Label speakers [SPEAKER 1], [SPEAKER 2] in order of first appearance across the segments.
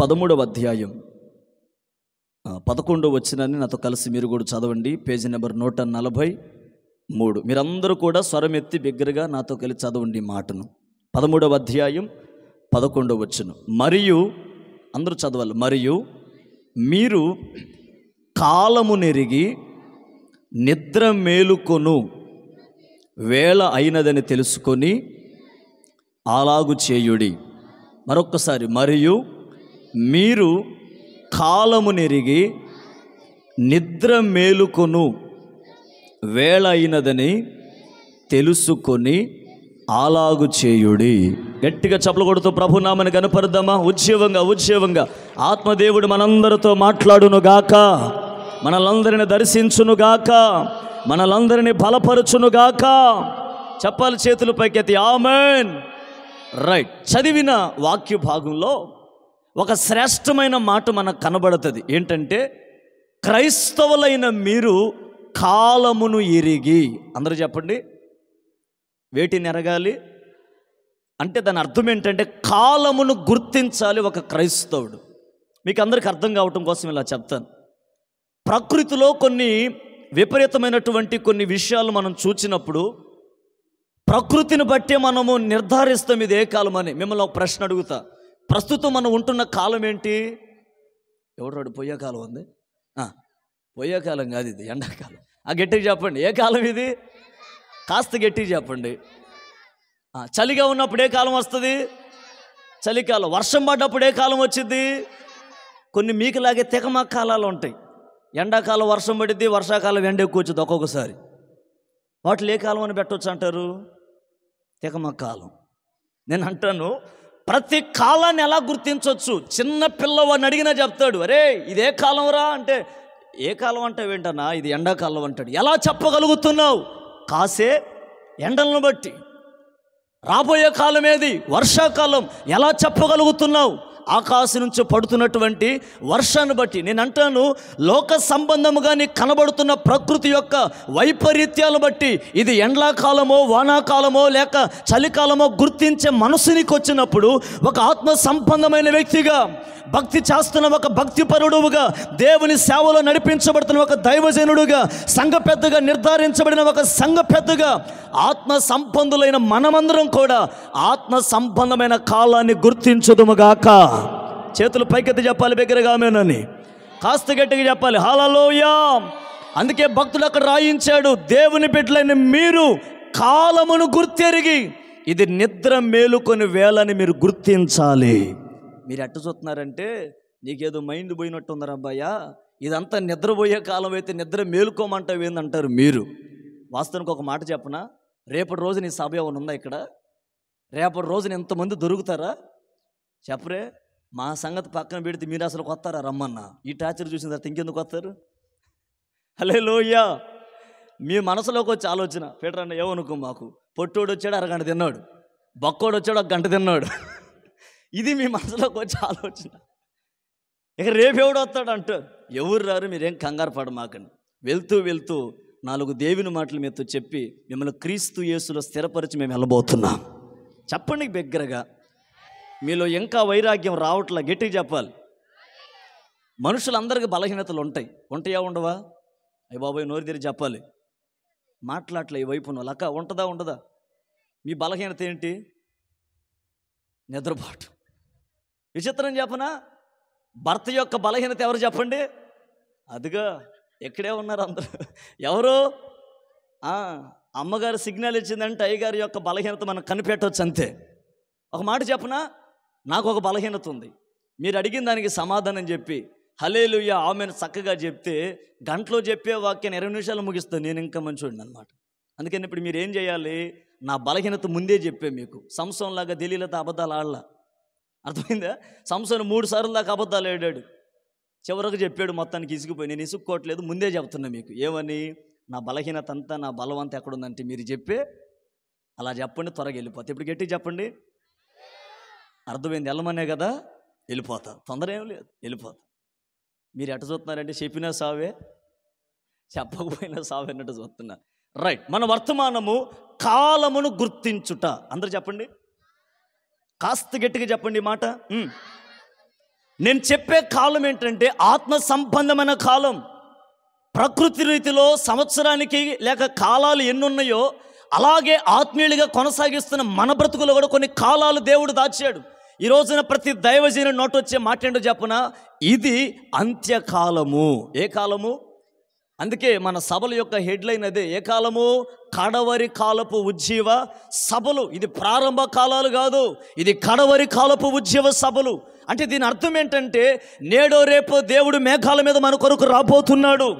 [SPEAKER 1] 13వ అధ్యాయం 11వ వచనాన్ని నాతో కలిసి మీరు కూడా చదవండి. Page number 143. మీరందరూ కూడా స్వరం ఎత్తి బిగ్గరగా నాతో కలిసి చదవండి ఈ మాటను. 13వ అధ్యాయం 11వ వచనం. మరియు అందరూ చదవాలి. మరియు మీరు కాలము నెరిగి నిద్ర మేలుకొను వేళ అయినదని తెలుసుకొని అలాగు చేయుడి. మరొక్కసారి, మరియు మీరు కాలము నెరిగి నిద్ర మేలుకొను వేళ అయినదని తెలుసుకొని అలాగు చేయుడి. గట్టిగా చప్పలు కొడుతూ ప్రభునామని కనపరుద్దామా? ఉజ్జీవంగా ఆత్మదేవుడు మనందరితో మాట్లాడునుగాక, మనలందరిని దర్శించునుగాక, మనలందరినీ బలపరచునుగాక. చెప్పాలి చేతులు పైకెత్తి ఆమేన్. రైట్. చదివిన వాక్య భాగంలో ఒక శ్రేష్టమైన మాట మనకు కనబడుతుంది. ఏంటంటే, క్రైస్తవులైన మీరు కాలమును ఎరిగి. అందరూ చెప్పండి, వేటిని ఎరగాలి అంటే దాని అర్థం ఏంటంటే కాలమును గుర్తించాలి ఒక క్రైస్తవుడు. మీకు అందరికి అర్థం కావటం కోసం ఇలా చెప్తాను. ప్రకృతిలో కొన్ని విపరీతమైనటువంటి కొన్ని విషయాలు మనం చూసినప్పుడు ప్రకృతిని బట్టే మనము నిర్ధారిస్తాం ఇది ఏ కాలం అని. మిమ్మల్ని ఒక ప్రశ్న అడుగుతా. ప్రస్తుతం మనం ఉంటున్న కాలం ఏంటి? ఎవడు పోయే కాలం ఉంది? పోయే కాలం కాదు, ఇది ఎండాకాలం. గట్టిగా చెప్పండి, ఏ కాలం ఇది? కాస్త గట్టిగా చెప్పండి. చలిగా ఉన్నప్పుడు ఏ కాలం వస్తుంది? చలికాలం. వర్షం పడ్డప్పుడు ఏ కాలం వచ్చింది? కొన్ని మీకులాగే తెగమా కాలాలు ఉంటాయి. ఎండాకాలం వర్షం పడిద్ది, వర్షాకాలం ఎండ ఎక్కువ వచ్చింది ఒక్కొక్కసారి. వాటిలో ఏ కాలం అని పెట్టవచ్చు అంటారు? తెగమా కాలం. నేను అంటాను, ప్రతి కాలాన్ని ఎలా గుర్తించవచ్చు? చిన్న పిల్లవాడిని అడిగినా చెప్తాడు, అరే ఇదే కాలం రా అంటే, ఏ కాలం అంటే ఏంటన్నా, ఇది ఎండాకాలం అంటాడు. ఎలా చెప్పగలుగుతున్నావు? కాసే ఎండలను బట్టి. రాబోయే కాలం ఏది? వర్షాకాలం. ఎలా చెప్పగలుగుతున్నావు? ఆకాశం నుంచి పడుతున్నటువంటి వర్షాన్ని బట్టి. నేను అంటాను, లోక సంబంధముగా నీకు కనబడుతున్న ప్రకృతి యొక్క వైపరీత్యాలు బట్టి ఇది ఎండాకాలమో వానాకాలమో లేక చలికాలమో గుర్తించే మనసు నీకు వచ్చినప్పుడు, ఒక ఆత్మ సంబంధమైన వ్యక్తిగా, భక్తి చేస్తున్న ఒక భక్తిపరుడుగా, దేవుని సేవలో నడిపించబడుతున్న ఒక దైవజనుడుగా, సంఘ పెద్దగా నిర్ధారించబడిన ఒక సంఘ పెద్దగా, ఆత్మ సంబంధులైన మనమందరం కూడా ఆత్మ సంబంధమైన కాలాన్ని గుర్తించుదుముగాక. చేతులు పైకెత్తి చెప్పాలి బిగ్గరగా ఆమేనని. కాస్త గట్టిగా చెప్పాలి హల్లెలూయా. అందుకే భక్తుడు అక్కడ రాయించాడు, దేవుని బిడ్డలైన మీరు కాలమును గుర్తెరిగి ఇది నిద్ర మేలుకొని వేళని మీరు గుర్తించాలి. మీరు ఎట్ట చూస్తున్నారంటే, నీకేదో మైండ్ పోయినట్టు ఉందరా అబ్బాయ్యా, ఇదంతా నిద్రపోయే కాలం అయితే నిద్ర మేలుకోమంటావు ఏందంటారు మీరు. వాస్తవానికి ఒక మాట చెప్పనా, రేపటి రోజు నీ సభ ఏమైనా ఉందా ఇక్కడ? రేపటి రోజున ఎంతమంది దొరుకుతారా చెప్పరే? మా సంగతి పక్కన పెడితే మీరు అసలు కొత్తారా రమ్మన్నా? ఈ టార్చర్ చూసిన తర్వాత ఇంకెందుకు వస్తారు? హల్లెలూయా. మీ మనసులోకి వచ్చి ఆలోచన, పీటర్ అన్న ఏమనుకో, మాకు పొట్టోడు వచ్చాడు అరగంట తిన్నాడు, బక్కోడు వచ్చాడు ఒక గంట తిన్నాడు. ఇది మీ మనసులోకి వచ్చే ఆలోచన. ఇక రేపెవడు వస్తాడు అంటారు. ఎవరు రారు, మీరేం కంగారు పడమాకండి. వెళ్తూ వెళ్తూ 4 దేవుని మాటలు మీతో చెప్పి మిమ్మల్ని క్రీస్తు యేసులో స్థిరపరిచి మేము వెళ్ళబోతున్నాం. చెప్పండి బిగ్గరగా. మీలో ఇంకా వైరాగ్యం రావట్లా, గట్టిగా చెప్పాలి. మనుషులందరికీ బలహీనతలు ఉంటాయి. ఉంటాయా ఉండవా? అయ్య బాబాయ్ నోరు తెరిచి చెప్పాలి. మాట్లాడలే ఈ వైపు లక్క ఉంటుందా ఉండదా? మీ బలహీనత ఏంటి? నిద్రపాటు. విచిత్రం చెప్పనా, భర్త యొక్క బలహీనత ఎవరు చెప్పండి? అదిగా ఎక్కడే ఉన్నారు అందరూ. ఎవరు? అమ్మగారు సిగ్నల్ ఇచ్చిందంటే అయ్యగారి యొక్క బలహీనత మనం కనిపెట్టవచ్చు అంతే. ఒక మాట చెప్పనా, నాకు ఒక బలహీనత ఉంది. మీరు అడిగిన దానికి సమాధానం చెప్పి హల్లెలూయా ఆమెను చక్కగా చెప్తే గంటలో చెప్పే వాక్యాన్ని 20 నిమిషాలు ముగిస్తాను. నేను ఇంకా మంచోడిని అనమాట. అందుకని ఇప్పుడు మీరు ఏం చేయాలి? నా బలహీనత ముందే చెప్పే మీకు. సంసోన్లాగా దెలీలాతో అబద్ధాలు ఆడలా. అర్థమైందా? సంసోను 3 సార్లు దాకా అబద్ధాలు ఆడాడు. చివరకు చెప్పాడు, మొత్తానికి ఇసుకుపోయి. నేను ఇసుక్కోవట్లేదు, ముందే చెప్తున్నా మీకు. ఏమని? నా బలహీనత అంతా, నా బలం అంతా ఎక్కడుందంటే మీరు చెప్పే అలా చెప్పండి, త్వరగా వెళ్ళిపోతా. ఇప్పుడు గట్టిగా చెప్పండి. అర్థమైంది? వెళ్ళమనే కదా, వెళ్ళిపోతా. తొందర ఏం లేదు, వెళ్ళిపోతా. మీరు ఎట్ట చూస్తున్నారంటే చెప్పినా సావే, చెప్పకపోయినా సావే అన్నట్టు చూస్తున్నారు. రైట్. మన వర్తమానము కాలమును గుర్తించుట. అందరూ చెప్పండి, కాస్త గట్టిగా చెప్పండి ఈ మాట. నేను చెప్పే కాలం ఏంటంటే ఆత్మ సంబంధమైన కాలం. ప్రకృతి రీతిలో సంవత్సరానికి లేక కాలాలు ఎన్నున్నాయో అలాగే ఆత్మీయులుగా కొనసాగిస్తున్న మన బ్రతుకులో కూడా కొన్ని కాలాలు దేవుడు దాచాడు. ఈ రోజున ప్రతి దైవజనుడి నోట వచ్చే మాట ఏంటో చెప్పనా, ఇది అంత్యకాలము. ఏ కాలము? అందుకే మన సభల యొక్క హెడ్లైన్ అదే, ఏ కాలము? కడవరి కాలపు ఉజ్జీవ సభలు. ఇది ప్రారంభ కాలాలు కాదు, ఇది కడవరి కాలపు ఉజ్జీవ సభలు. అంటే దీని అర్థం ఏంటంటే నేడో రేపో దేవుడు మేఘాల మీద మన కొరకు రాబోతున్నాడు.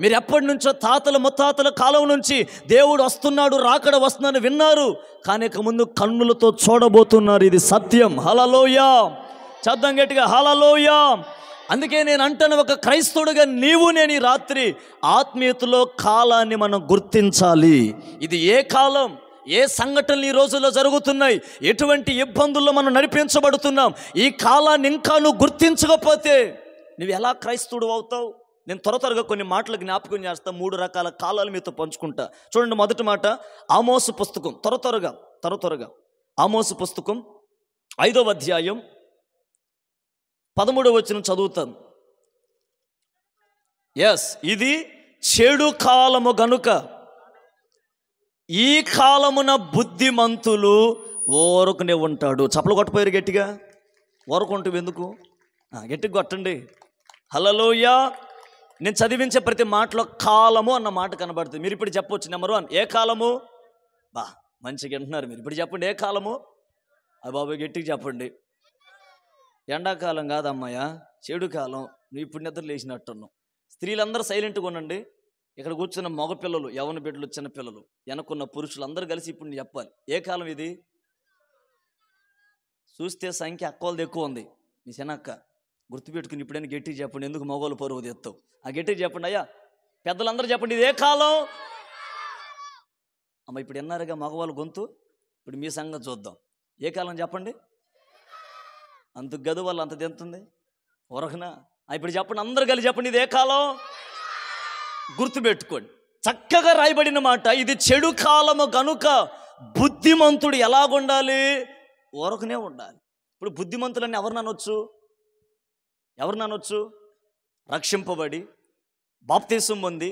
[SPEAKER 1] మీరు ఎప్పటి నుంచో తాతల ముత్తాతల కాలం నుంచి దేవుడు వస్తున్నాడు, రాకడ వస్తున్నాడు విన్నారు, కానీ ఇక ముందు కన్నులతో చూడబోతున్నారు. ఇది సత్యం. హల్లెలూయా. చద్దం గట్టిగా హల్లెలూయా. అందుకే నేను అంటాను, ఒక క్రైస్తవుడిగా నీవు నేను ఈ రాత్రి ఆత్మీయతలో కాలాన్ని మనం గుర్తించాలి. ఇది ఏ కాలం, ఏ సంఘటనలు ఈ రోజుల్లో జరుగుతున్నాయి, ఎటువంటి ఇబ్బందుల్లో మనం నడిపించబడుతున్నాం, ఈ కాలాన్ని ఇంకా నువ్వు గుర్తించకపోతే నువ్వు ఎలా క్రైస్తవుడు అవుతావు? నేను త్వరగా కొన్ని మాటలు జ్ఞాపకం చేస్తా. 3 రకాల కాలాలు మీతో పంచుకుంటా. చూడండి, మొదటి మాట ఆమోసు పుస్తకం. త్వరగా ఆమోసు పుస్తకం 5వ అధ్యాయం 13వ వచనం చదువుతాను. ఇది చెడు కాలము గనుక ఈ కాలమున బుద్ధిమంతులు ఓరకునే ఉంటాడు. చప్పలు కొట్టపోయారు గట్టిగా. ఓరకుంటు ఎందుకు? గట్టిగా కొట్టండి. హల్లెలూయా. నేను చదివించే ప్రతి మాటలో కాలము అన్న మాట కనబడుతుంది. మీరు ఇప్పుడు చెప్పవచ్చు, నెంబర్ 1 ఏ కాలము? మంచిగా వింటున్నారు మీరు. ఇప్పుడు చెప్పండి, ఏ కాలము? బాబు గట్టిగా చెప్పండి. ఎండాకాలం కాదమ్మాయ, చెడు కాలం. నువ్వు ఇప్పుడు నిద్ర లేచినట్టున్నావు. స్త్రీలందరూ సైలెంట్గా ఉండండి. ఇక్కడ కూర్చున్న మగపిల్లలు, యవన బిడ్డలు, చిన్న పిల్లలు, వెనకున్న పురుషులు అందరూ కలిసి ఇప్పుడు నేను చెప్పాలి, ఏ కాలం ఇది? చూస్తే సంఖ్య అక్కలది ఎక్కువ ఉంది. మీ చిన్నక్క గుర్తుపెట్టుకుని ఇప్పుడైనా గట్టిగా చెప్పండి, ఎందుకు మగవాళ్ళు పరువు తెస్తావు? ఆ గట్టిగా చెప్పండి అయ్యా, పెద్దలందరూ చెప్పండి, ఇది ఏ కాలం? అమ్మ ఇప్పుడు విన్నారుగా మగవాళ్ళు గొంతు. ఇప్పుడు మీ సంగతి చూద్దాం. ఏ కాలం చెప్పండి? అంత గదు వాళ్ళు అంత తింటుంది ఒరకనా? ఇప్పుడు చెప్పండి, అందరు కలిసి చెప్పండి, ఇది ఏ కాలం? గుర్తుపెట్టుకోండి, చక్కగా రాయబడిన మాట. ఇది చెడు కాలము కనుక బుద్ధిమంతుడు ఎలాగుండాలి? ఒరకనే ఉండాలి. ఇప్పుడు బుద్ధిమంతులని ఎవరు అనొచ్చు? రక్షింపబడి, బాప్తిసం పొంది,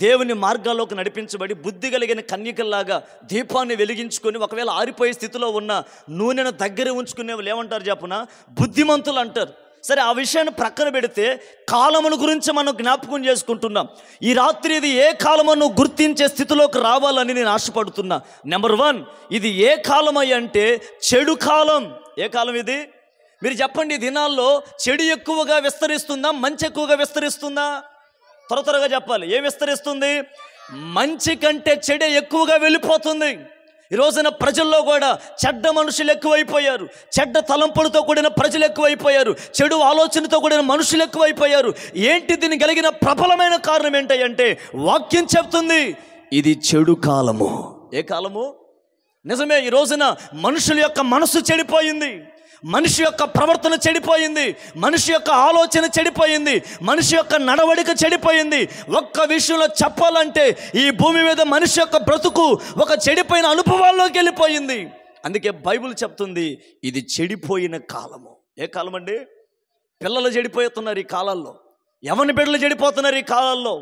[SPEAKER 1] దేవుని మార్గాల్లోకి నడిపించబడి, బుద్ధి కలిగిన కన్యకల్లాగా దీపాన్ని వెలిగించుకొని, ఒకవేళ ఆరిపోయే స్థితిలో ఉన్న నూనెను దగ్గర ఉంచుకునే వాళ్ళు ఏమంటారు చెప్పున? బుద్ధిమంతులు అంటారు. సరే, ఆ విషయాన్ని ప్రక్కన పెడితే కాలముల గురించి మనం జ్ఞాపకం చేసుకుంటున్నాం. ఈ రాత్రి ఇది ఏ కాలమను గుర్తించే స్థితిలోకి రావాలని నేను ఆశపడుతున్నా. నెంబర్ 1, ఇది ఏ కాలమై అంటే చెడు కాలం. ఏ కాలం ఇది? మీరు చెప్పండి, ఈ దినాల్లో చెడు ఎక్కువగా విస్తరిస్తుందా, మంచి ఎక్కువగా విస్తరిస్తుందా? త్వరగా చెప్పాలి. ఏం విస్తరిస్తుంది? మంచి కంటే చెడే ఎక్కువగా వెళ్ళిపోతుంది. ఈ రోజున ప్రజల్లో కూడా చెడ్డ మనుషులు ఎక్కువైపోయారు, చెడ్డ తలంపులతో కూడిన ప్రజలు ఎక్కువైపోయారు, చెడు ఆలోచనతో కూడిన మనుషులు ఎక్కువైపోయారు. ఏంటి దీనికి కలిగిన ప్రబలమైన కారణం ఏంటంటే వాక్యం చెప్తుంది, ఇది చెడు కాలము. ఏ కాలము? నిజమే, ఈ రోజున మనుషుల యొక్క మనసు చెడిపోయింది, మనిషి యొక్క ప్రవర్తన చెడిపోయింది, మనిషి యొక్క ఆలోచన చెడిపోయింది, మనిషి యొక్క నడవడిక చెడిపోయింది. ఒక్క విషయంలో చెప్పాలంటే ఈ భూమి మీద మనిషి యొక్క బ్రతుకు ఒక చెడిపోయిన అనుభవాల్లోకి వెళ్ళిపోయింది. అందుకే బైబిల్ చెప్తుంది, ఇది చెడిపోయిన కాలము. ఏ కాలం అండి? పిల్లలు చెడిపోతున్నారు ఈ కాలాల్లో, యవన బిడ్డలు చెడిపోతున్నారు ఈ కాలాల్లో,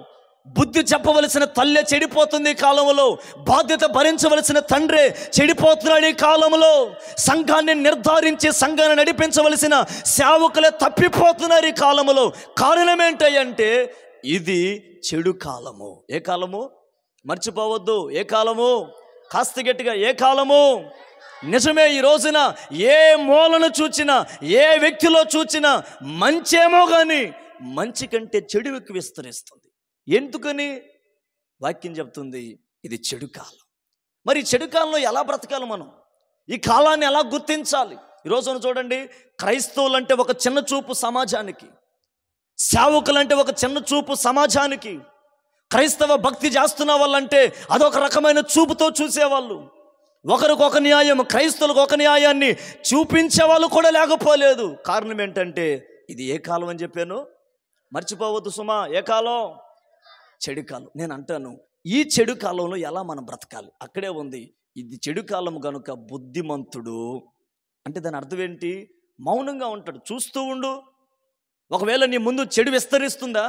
[SPEAKER 1] బుద్ధి చెప్పవలసిన తల్లే చెడిపోతుంది ఈ కాలంలో, బాధ్యత భరించవలసిన తండ్రే చెడిపోతున్నాడు ఈ కాలంలో, సంఘాన్ని నిర్ధారించి సంఘాన్ని నడిపించవలసిన సేవకులే తప్పిపోతున్నారు ఈ కాలంలో. కారణం ఏంటంటే ఇది చెడు కాలము. ఏ కాలము? మర్చిపోవద్దు. ఏ కాలము? కాస్త గట్టిగా, ఏ కాలము? నిజమే, ఈ రోజున ఏ మూలను చూచినా, ఏ వ్యక్తిలో చూచినా మంచేమో కానీ మంచి కంటే చెడు ఎక్కువ విస్తరిస్తుంది. ఎందుకని? వాక్యం చెప్తుంది, ఇది చెడు కాలం. మరి చెడు కాలంలో ఎలా బ్రతకాలి మనం? ఈ కాలాన్ని ఎలా గుర్తించాలి? ఈరోజున చూడండి, క్రైస్తవులంటే ఒక చిన్న చూపు సమాజానికి, సేవకులంటే ఒక చిన్న చూపు సమాజానికి, క్రైస్తవ భక్తి చేస్తున్న వాళ్ళంటే అదొక రకమైన చూపుతో చూసేవాళ్ళు. ఒకరికొక న్యాయం, క్రైస్తవులకు ఒక న్యాయాన్ని చూపించే వాళ్ళు కూడా లేకపోలేదు. కారణం ఏంటంటే ఇది ఏ కాలం అని చెప్పాను? మర్చిపోవద్దు సుమా. ఏ కాలం? చెడు కాలం. నేను అంటాను, ఈ చెడు కాలంలో ఎలా మనం బ్రతకాలి? అక్కడే ఉంది, ఇది చెడు కాలం కనుక బుద్ధిమంతుడు అంటే దాని అర్థం ఏంటి? మౌనంగా ఉంటాడు, చూస్తూ ఉండు, ఒకవేళ నీ ముందు చెడు విస్తరిస్తుందా?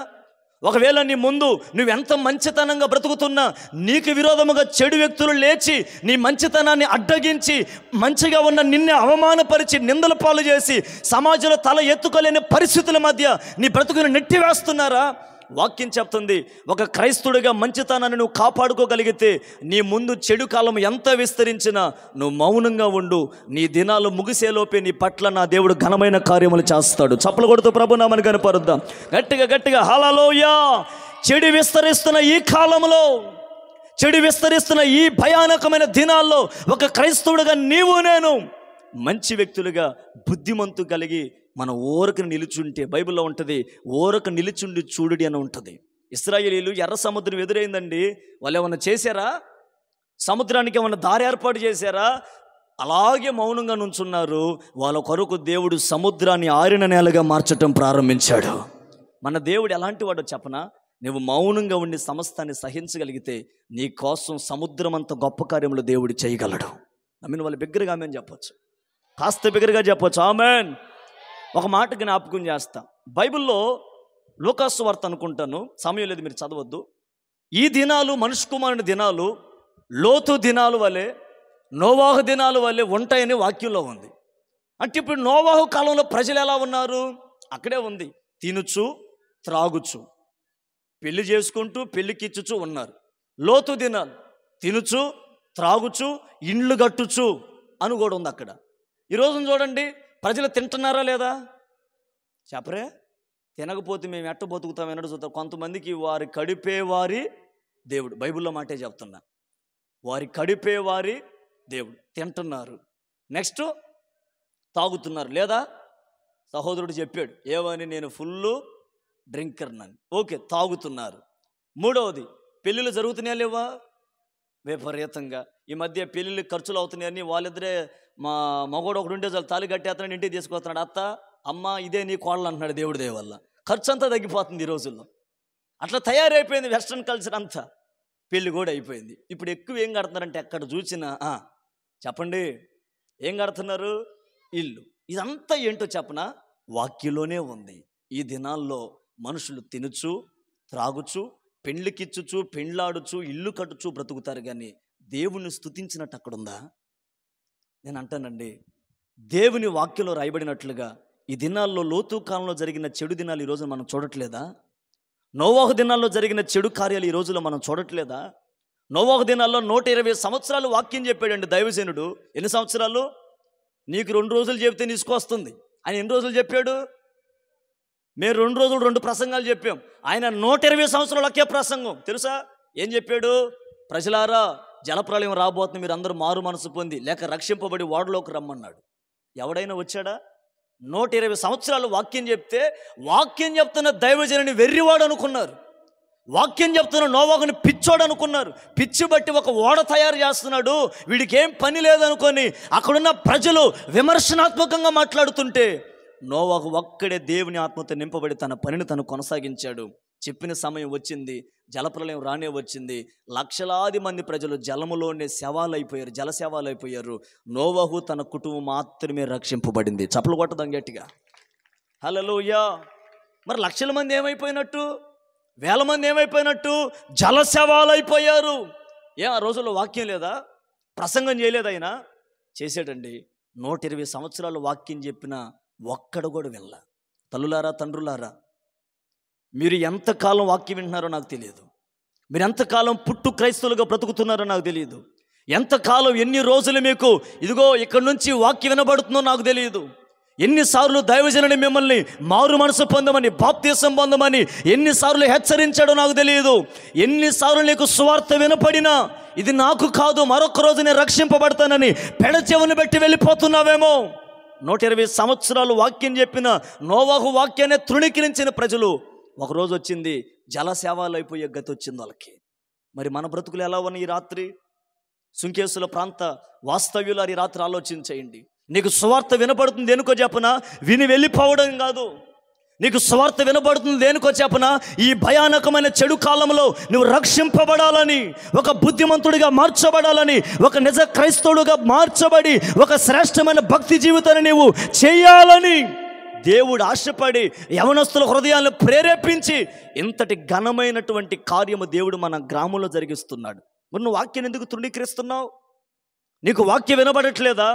[SPEAKER 1] ఒకవేళ నీ ముందు నువ్వెంత మంచితనంగా బ్రతుకుతున్నా నీకు విరోధముగా చెడు వ్యక్తులు లేచి నీ మంచితనాన్ని అడ్డగించి మంచిగా ఉన్న నిన్నే అవమానపరిచి నిందల పాలు చేసి సమాజంలో తల ఎత్తుకోలేని పరిస్థితుల మధ్య నీ బ్రతుకును నెట్టివేస్తున్నారా? వాక్యం చెప్తుంది, ఒక క్రైస్తవుడిగా మంచితనాన్ని నువ్వు కాపాడుకోగలిగితే నీ ముందు చెడు కాలం ఎంత విస్తరించినా నువ్వు మౌనంగా ఉండు. నీ దినాలు ముగిసేలోపే నీ పట్ల నా దేవుడు ఘనమైన కార్యములు చేస్తాడు. చప్పలు కొడుతూ ప్రభు నామమును కనపరుద్దాం. గట్టిగా గట్టిగా హల్లెలూయా. చెడు విస్తరిస్తున్న ఈ కాలంలో, చెడు విస్తరిస్తున్న ఈ భయానకమైన దినాల్లో ఒక క్రైస్తవుడిగా నీవు నేను మంచి వ్యక్తులుగా బుద్ధిమంతు కలిగి మన ఓరక నిలుచుంటే, బైబిల్లో ఉంటుంది ఓరక నిలుచుండి చూడుడి అని ఉంటుంది. ఇశ్రాయేలీయులు ఎర్ర సముద్రం ఎదురైందండి, వాళ్ళు ఏమన్నా చేశారా? సముద్రానికి ఏమన్నా దారి ఏర్పాటు చేశారా? అలాగే మౌనంగా నుంచున్నారు. వాళ్ళ కొరకు దేవుడు సముద్రాన్ని ఆరిన నేలగా మార్చటం ప్రారంభించాడు. మన దేవుడు ఎలాంటి వాడో చెప్పనా? నువ్వు మౌనంగా ఉండి సమస్తాన్ని సహించగలిగితే నీ కోసం సముద్రం అంత గొప్ప కార్యములు దేవుడు చేయగలడు. ఆమెన్. వాళ్ళు బిగ్గరగా ఆమెన్ చెప్పొచ్చు, కాస్త బిగ్గరగా చెప్పొచ్చు ఆమెన్. ఒక మాట జ్ఞాపకం చేస్తా. బైబిల్లో లూకాసు వార్త అనుకుంటాను, సమయం లేదు మీరు చదవద్దు. ఈ దినాలు మనుష్య కుమారుని దినాలు లోతు దినాలు వలె, నోవాహు దినాలు వలె ఉంటాయని వాక్యంలో ఉంది. అంటే ఇప్పుడు నోవాహు కాలంలో ప్రజలు ఎలా ఉన్నారు? అక్కడే ఉంది, తినుచు త్రాగుచు పెళ్లి చేసుకుంటూ పెళ్లికిచ్చుచు ఉన్నారు. లోతు దినాలు తినుచు త్రాగుచు ఇండ్లు కట్టుచు అని కూడా ఉంది అక్కడ. ఈరోజు చూడండి, ప్రజలు తింటున్నారా లేదా? చెప్పరే. తినకపోతే మేము ఎట్ట బతుకుతాం ఎన్నడూ చూద్దాం. కొంతమందికి వారి కడిపే వారి దేవుడు, బైబిల్లో మాటే చెప్తున్నా, వారి కడిపే వారి దేవుడు. తింటున్నారు, నెక్స్ట్ తాగుతున్నారు. లేదా సహోదరుడు చెప్పాడు ఏమని, నేను ఫుల్ డ్రింకర్ నన్ను. ఓకే, తాగుతున్నారు. మూడవది, పెళ్ళిళ్ళు జరుగుతున్నాయా లేవా? విపరీతంగా ఈ మధ్య పెళ్ళిళ్ళు ఖర్చులు అవుతున్నాయని వాళ్ళిద్దరే, మా మగోడు ఒకడు ఉంటే చాలు తాళి కట్టేస్తున్నాడు, ఇంటికి తీసుకొస్తున్నాడు. అత్త అమ్మ ఇదే నీ కోడలు అంటున్నాడు దేవుడి దయ వల్ల. ఖర్చు అంతా తగ్గిపోతుంది ఈ రోజుల్లో. అట్లా తయారైపోయింది వెస్ట్రన్ కల్చర్ అంతా. పెళ్ళి కూడా అయిపోయింది. ఇప్పుడు ఎక్కువ ఏం కడుతున్నారంటే ఎక్కడ చూసినా చెప్పండి ఏం కడుతున్నారు? ఇల్లు. ఇదంతా ఏంటో చెప్పనా? వాక్యంలోనే ఉంది. ఈ దినాల్లో మనుషులు తినుచు త్రాగుచు పెండ్లికిచ్చుచు పెండ్లాడుచు ఇల్లు కట్టుచు బ్రతుకుతారు, కానీ దేవుణ్ణి స్తుతించినట్టు అక్కడుందా? నేను అంటానండి, దేవుని వాక్యంలో రాయబడినట్లుగా ఈ దినాల్లో లోతు కాలంలో జరిగిన చెడు దినాలు ఈరోజు మనం చూడట్లేదా? నోవాహు దినాల్లో జరిగిన చెడు కార్యాలు ఈ రోజులో మనం చూడట్లేదా? నోవాహు దినాల్లో 120 సంవత్సరాలు వాక్యం చెప్పాడండి దైవజనుడు. ఎన్ని సంవత్సరాలు? నీకు 2 రోజులు చెబితే తీసుకొస్తుంది. ఆయన ఎన్ని రోజులు చెప్పాడు? మేము 2 రోజులు 2 ప్రసంగాలు చెప్పాం. ఆయన 120 సంవత్సరాలు ఒకే ప్రసంగం. తెలుసా ఏం చెప్పాడు? ప్రజలారా, జలప్రళయం రాబోతుంది, మీరు అందరూ మారు మనసు పొంది లేక రక్షింపబడి ఓడలోకి రమ్మన్నాడు. ఎవడైనా వచ్చాడా? 120 సంవత్సరాలు వాక్యం చెప్తే, వాక్యం చెప్తున్న దైవజనుని వెర్రివాడు అనుకున్నారు. వాక్యం చెప్తున్న నోవాహుని పిచ్చోడు అనుకున్నారు. పిచ్చి బట్టి ఒక ఓడ తయారు చేస్తున్నాడు, వీడికి ఏం పని లేదనుకొని అక్కడున్న ప్రజలు విమర్శనాత్మకంగా మాట్లాడుతుంటే నోవాహు ఒక్కడే దేవుని ఆత్మతో నింపబడి తన పనిని తను కొనసాగించాడు. చెప్పిన సమయం వచ్చింది, జలప్రలయం రానే వచ్చింది. లక్షలాది మంది ప్రజలు జలములోనే శవాలైపోయారు, జల శవాలైపోయారు. నోవాహు తన కుటుంబం మాత్రమే రక్షింపబడింది. చప్పలు కొట్టదాం గట్టిగా హల్లెలూయా. మరి లక్షల మంది ఏమైపోయినట్టు? వేల మంది ఏమైపోయినట్టు? జల శవాలైపోయారు. ఆ రోజుల్లో వాక్యం లేదా? ప్రసంగం చేయలేదు ఆయన? చేసాడండి. 120 సంవత్సరాలు వాక్యం చెప్పిన ఒక్కడు కూడా వినలా. తల్లులారా, తండ్రులారా, మీరు ఎంతకాలం వాక్యం వింటున్నారో నాకు తెలియదు. మీరు ఎంతకాలం పుట్టు క్రైస్తవులుగా బ్రతుకుతున్నారో నాకు తెలియదు. ఎంతకాలం, ఎన్ని రోజులు మీకు ఇదిగో ఇక్కడి నుంచి వాక్యం వినబడుతుందో నాకు తెలియదు. ఎన్నిసార్లు దైవజనుని మిమ్మల్ని మారు మనసు పొందమని, బాప్తిసం పొందమని ఎన్నిసార్లు హెచ్చరించాడో నాకు తెలియదు. ఎన్నిసార్లు నీకు సువార్త వినపడినా ఇది నాకు కాదు, మరొక రోజు నేను రక్షింపబడతానని పెడచెవిని పెట్టి వెళ్ళిపోతున్నావేమో. 120 సంవత్సరాలు వాక్యం చెప్పిన నోవాహు వాక్యాన్ని తృణీకరించిన ప్రజలు ఒకరోజు వచ్చింది జల సేవలు అయిపోయే గతి వచ్చింది వాళ్ళకి. మరి మన బ్రతుకులు ఎలా ఉన్నాయి ఈ రాత్రి? సుంకేసుల ప్రాంత వాస్తవ్యులు ఈ రాత్రి ఆలోచించేయండి. నీకు సువార్త వినపడుతుంది దేనికో చెప్పనా? విని వెళ్ళిపోవడం కాదు. నీకు సువార్త వినపడుతుంది దేనికో చెప్పనా? ఈ భయానకమైన చెడు కాలంలో నువ్వు రక్షింపబడాలని, ఒక బుద్ధిమంతుడిగా మార్చబడాలని, ఒక నిజ క్రైస్తవుడుగా మార్చబడి ఒక శ్రేష్టమైన భక్తి జీవితాన్ని నువ్వు చేయాలని దేవుడు ఆశపడి యవనస్తుల హృదయాలను ప్రేరేపించి ఇంతటి ఘనమైనటువంటి కార్యము దేవుడు మన గ్రామంలో జరిగిస్తున్నాడు. నువ్వు వాక్యాన్ని ఎందుకు తృణీకరిస్తున్నావు? నీకు వాక్యం వినబడట్లేదా?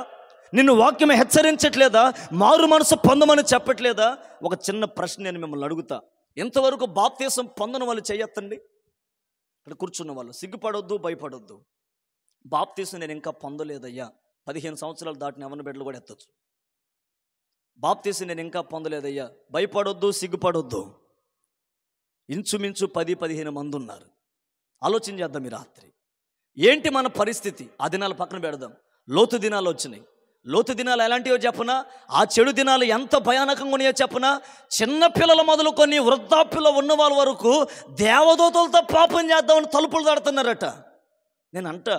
[SPEAKER 1] నిన్ను వాక్యం హెచ్చరించట్లేదా? మారు మనసు పొందమని చెప్పట్లేదా? ఒక చిన్న ప్రశ్న నేను మిమ్మల్ని అడుగుతా. ఇంతవరకు బాప్తీసం పొందని వాళ్ళు చేయొద్దండి. ఇక్కడ కూర్చున్న వాళ్ళు సిగ్గుపడొద్దు, భయపడొద్దు. బాప్తీసం నేను ఇంకా పొందలేదయ్యా, 15 సంవత్సరాలు దాటిన యవన బిడ్డలు కూడా ఎత్తచ్చు. బాప్తీసం నేను ఇంకా పొందలేదయ్యా, భయపడొద్దు, సిగ్గుపడొద్దు. ఇంచుమించు 10-15 మంది ఉన్నారు. ఆలోచన చేద్దాం ఈ రాత్రి. ఏంటి మన పరిస్థితి? ఆ దినాలు పక్కన పెడదాం. లోతు దినాలు వచ్చినాయి. లోతు దినాలు ఎలాంటివో చెప్పనా? ఆ చెడు దినాలు ఎంత భయానకంగా ఉన్నాయో చెప్పనా? చిన్నపిల్లలు మొదలుకొని వృద్ధాప్యులో ఉన్న వాళ్ళ వరకు దేవదూతలతో పాపం చేద్దామని తలుపులు దాడుతున్నారట. నేను అంట,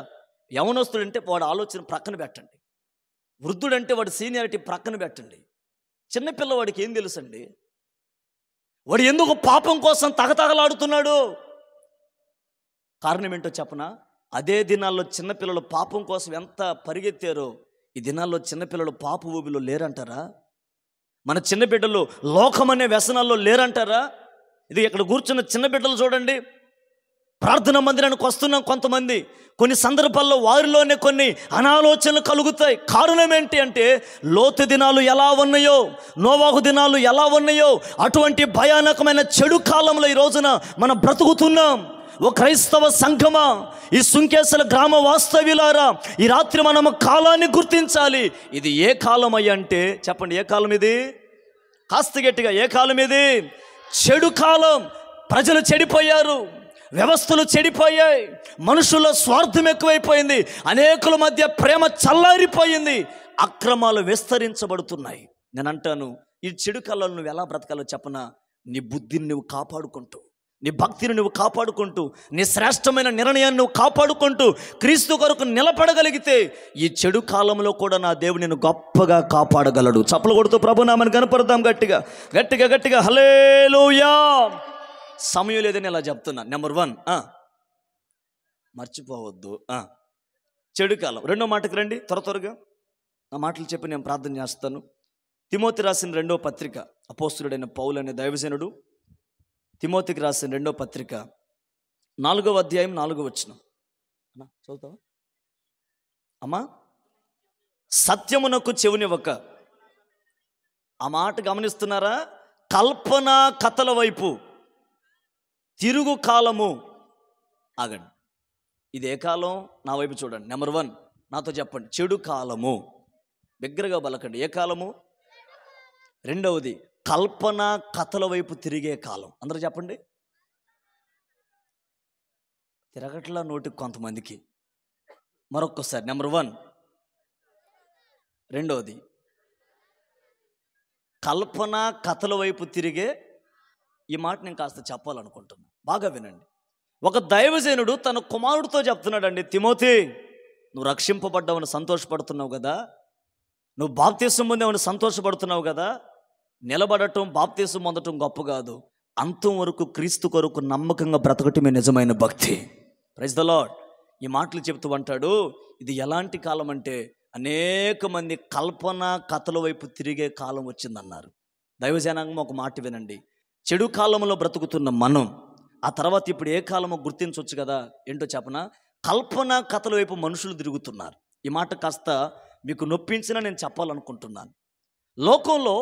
[SPEAKER 1] యవనస్తుడంటే వాడు ఆలోచన ప్రక్కన పెట్టండి, వృద్ధుడంటే వాడి సీనియారిటీ ప్రక్కన పెట్టండి. చిన్నపిల్లవాడికి ఏం తెలుసండి? వాడు ఎందుకు పాపం కోసం తగతగలాడుతున్నాడు? కారణం ఏంటో చెప్పనా? అదే దినాల్లో చిన్నపిల్లలు పాపం కోసం ఎంత పరిగెత్తారో ఈ దినాల్లో చిన్నపిల్లలు పాప ఊబిలో లేరంటారా? మన చిన్న బిడ్డలు లోకమనే వ్యసనాల్లో లేరంటారా? ఇది ఇక్కడ కూర్చున్న చిన్న బిడ్డలు చూడండి, ప్రార్థనా మందిరానికి వస్తున్నాం కొంతమంది, కొన్ని సందర్భాల్లో వారిలోనే కొన్ని అనాలోచనలు కలుగుతాయి. కారణం ఏంటి అంటే, లోతు దినాలు ఎలా ఉన్నాయో, నోవాహు దినాలు ఎలా ఉన్నాయో అటువంటి భయానకమైన చెడు కాలంలో ఈ రోజున మనం బ్రతుకుతున్నాం. ఓ క్రైస్తవ సంఘమా, ఈ సుంకేశ్వర గ్రామ వాస్తవ్యులారా, ఈ రాత్రి మనం కాలాన్ని గుర్తించాలి. ఇది ఏ కాలం అయ్యి అంటే చెప్పండి, ఏ కాలం ఇది? కాస్త గట్టిగా, ఏ కాలం ఇది? చెడు కాలం. ప్రజలు చెడిపోయారు, వ్యవస్థలు చెడిపోయాయి, మనుషుల్లో స్వార్థం ఎక్కువైపోయింది, అనేకుల మధ్య ప్రేమ చల్లారిపోయింది, అక్రమాలు విస్తరించబడుతున్నాయి. నేను అంటాను, ఈ చెడు కాలంలో నువ్వు ఎలా బ్రతకాలో చెప్పనా? నీ బుద్ధిని నువ్వు కాపాడుకుంటూ, నీ భక్తిని నువ్వు కాపాడుకుంటూ, నీ శ్రేష్టమైన నిర్ణయాన్ని నువ్వు కాపాడుకుంటూ క్రీస్తు కొరకు నిలబడగలిగితే ఈ చెడు కాలంలో కూడా నా దేవుడు నిన్ను గొప్పగా కాపాడగలడు. చప్పలు కొడుతూ ప్రభునామని కనపడదాం గట్టిగా గట్టిగా గట్టిగా. హల్లెలూయా. సమయం లేదని ఇలా చెప్తున్నా. నెంబర్ 1, మర్చిపోవద్దు చెడు కాలం. రెండో మాటకి రండి, త్వరగా నా మాటలు చెప్పి నేను ప్రార్థన చేస్తాను. తిమోతి రాసిన 2వ పత్రిక, అపోస్తులుడైన పౌలు అనే దైవజనుడు తిమోతికి రాసిన 2వ పత్రిక 4వ అధ్యాయం 4వ వచనం. చదువుతావా అమ్మా? సత్యమునకు చెవునివ్వక. ఆ మాట గమనిస్తున్నారా? కల్పనా కథల వైపు తిరుగు కాలము. ఆగండి, ఇది ఏ కాలం? నా వైపు చూడండి. నెంబర్ 1 నాతో చెప్పండి, చెడు కాలము. బిగ్గరగా బలకండి, ఏ కాలము? రెండవది, కల్పన కథల వైపు తిరిగే కాలం. అందరూ చెప్పండి. తిరగట్లా నోటికి కొంతమందికి. మరొక్కసారి, నెంబర్ 1. రెండవది, కల్పన కథల వైపు తిరిగే. ఈ మాట నేను కాస్త చెప్పాలనుకుంటున్నాను, బాగా వినండి. ఒక దైవజనుడు తన కుమారుడితో చెప్తున్నాడండి, తిమోతి, నువ్వు రక్షింపబడ్డావని సంతోషపడుతున్నావు కదా, నువ్వు బాప్తీసం పొందావని సంతోషపడుతున్నావు కదా, నిలబడటం, బాప్తీసం పొందటం గొప్ప కాదు, అంతం వరకు క్రీస్తు కొరకు నమ్మకంగా బ్రతకటమే నిజమైన భక్తి. Praise the Lord. ఈ మాటలు చెప్తూ అంటాడు, ఇది ఎలాంటి కాలం అంటే అనేక మంది కల్పన కథల వైపు తిరిగే కాలం వచ్చిందన్నారు. దైవజనాంగం ఒక మాట వినండి, చెడు కాలంలో బ్రతుకుతున్న మనం ఆ తర్వాత ఇప్పుడు ఏ కాలమో గుర్తించవచ్చు కదా. ఏంటో చెప్పనా? కల్పన కథల వైపు మనుషులు తిరుగుతున్నారు. ఈ మాట కాస్త మీకు నొప్పించినా నేను చెప్పాలనుకుంటున్నాను. లోకంలో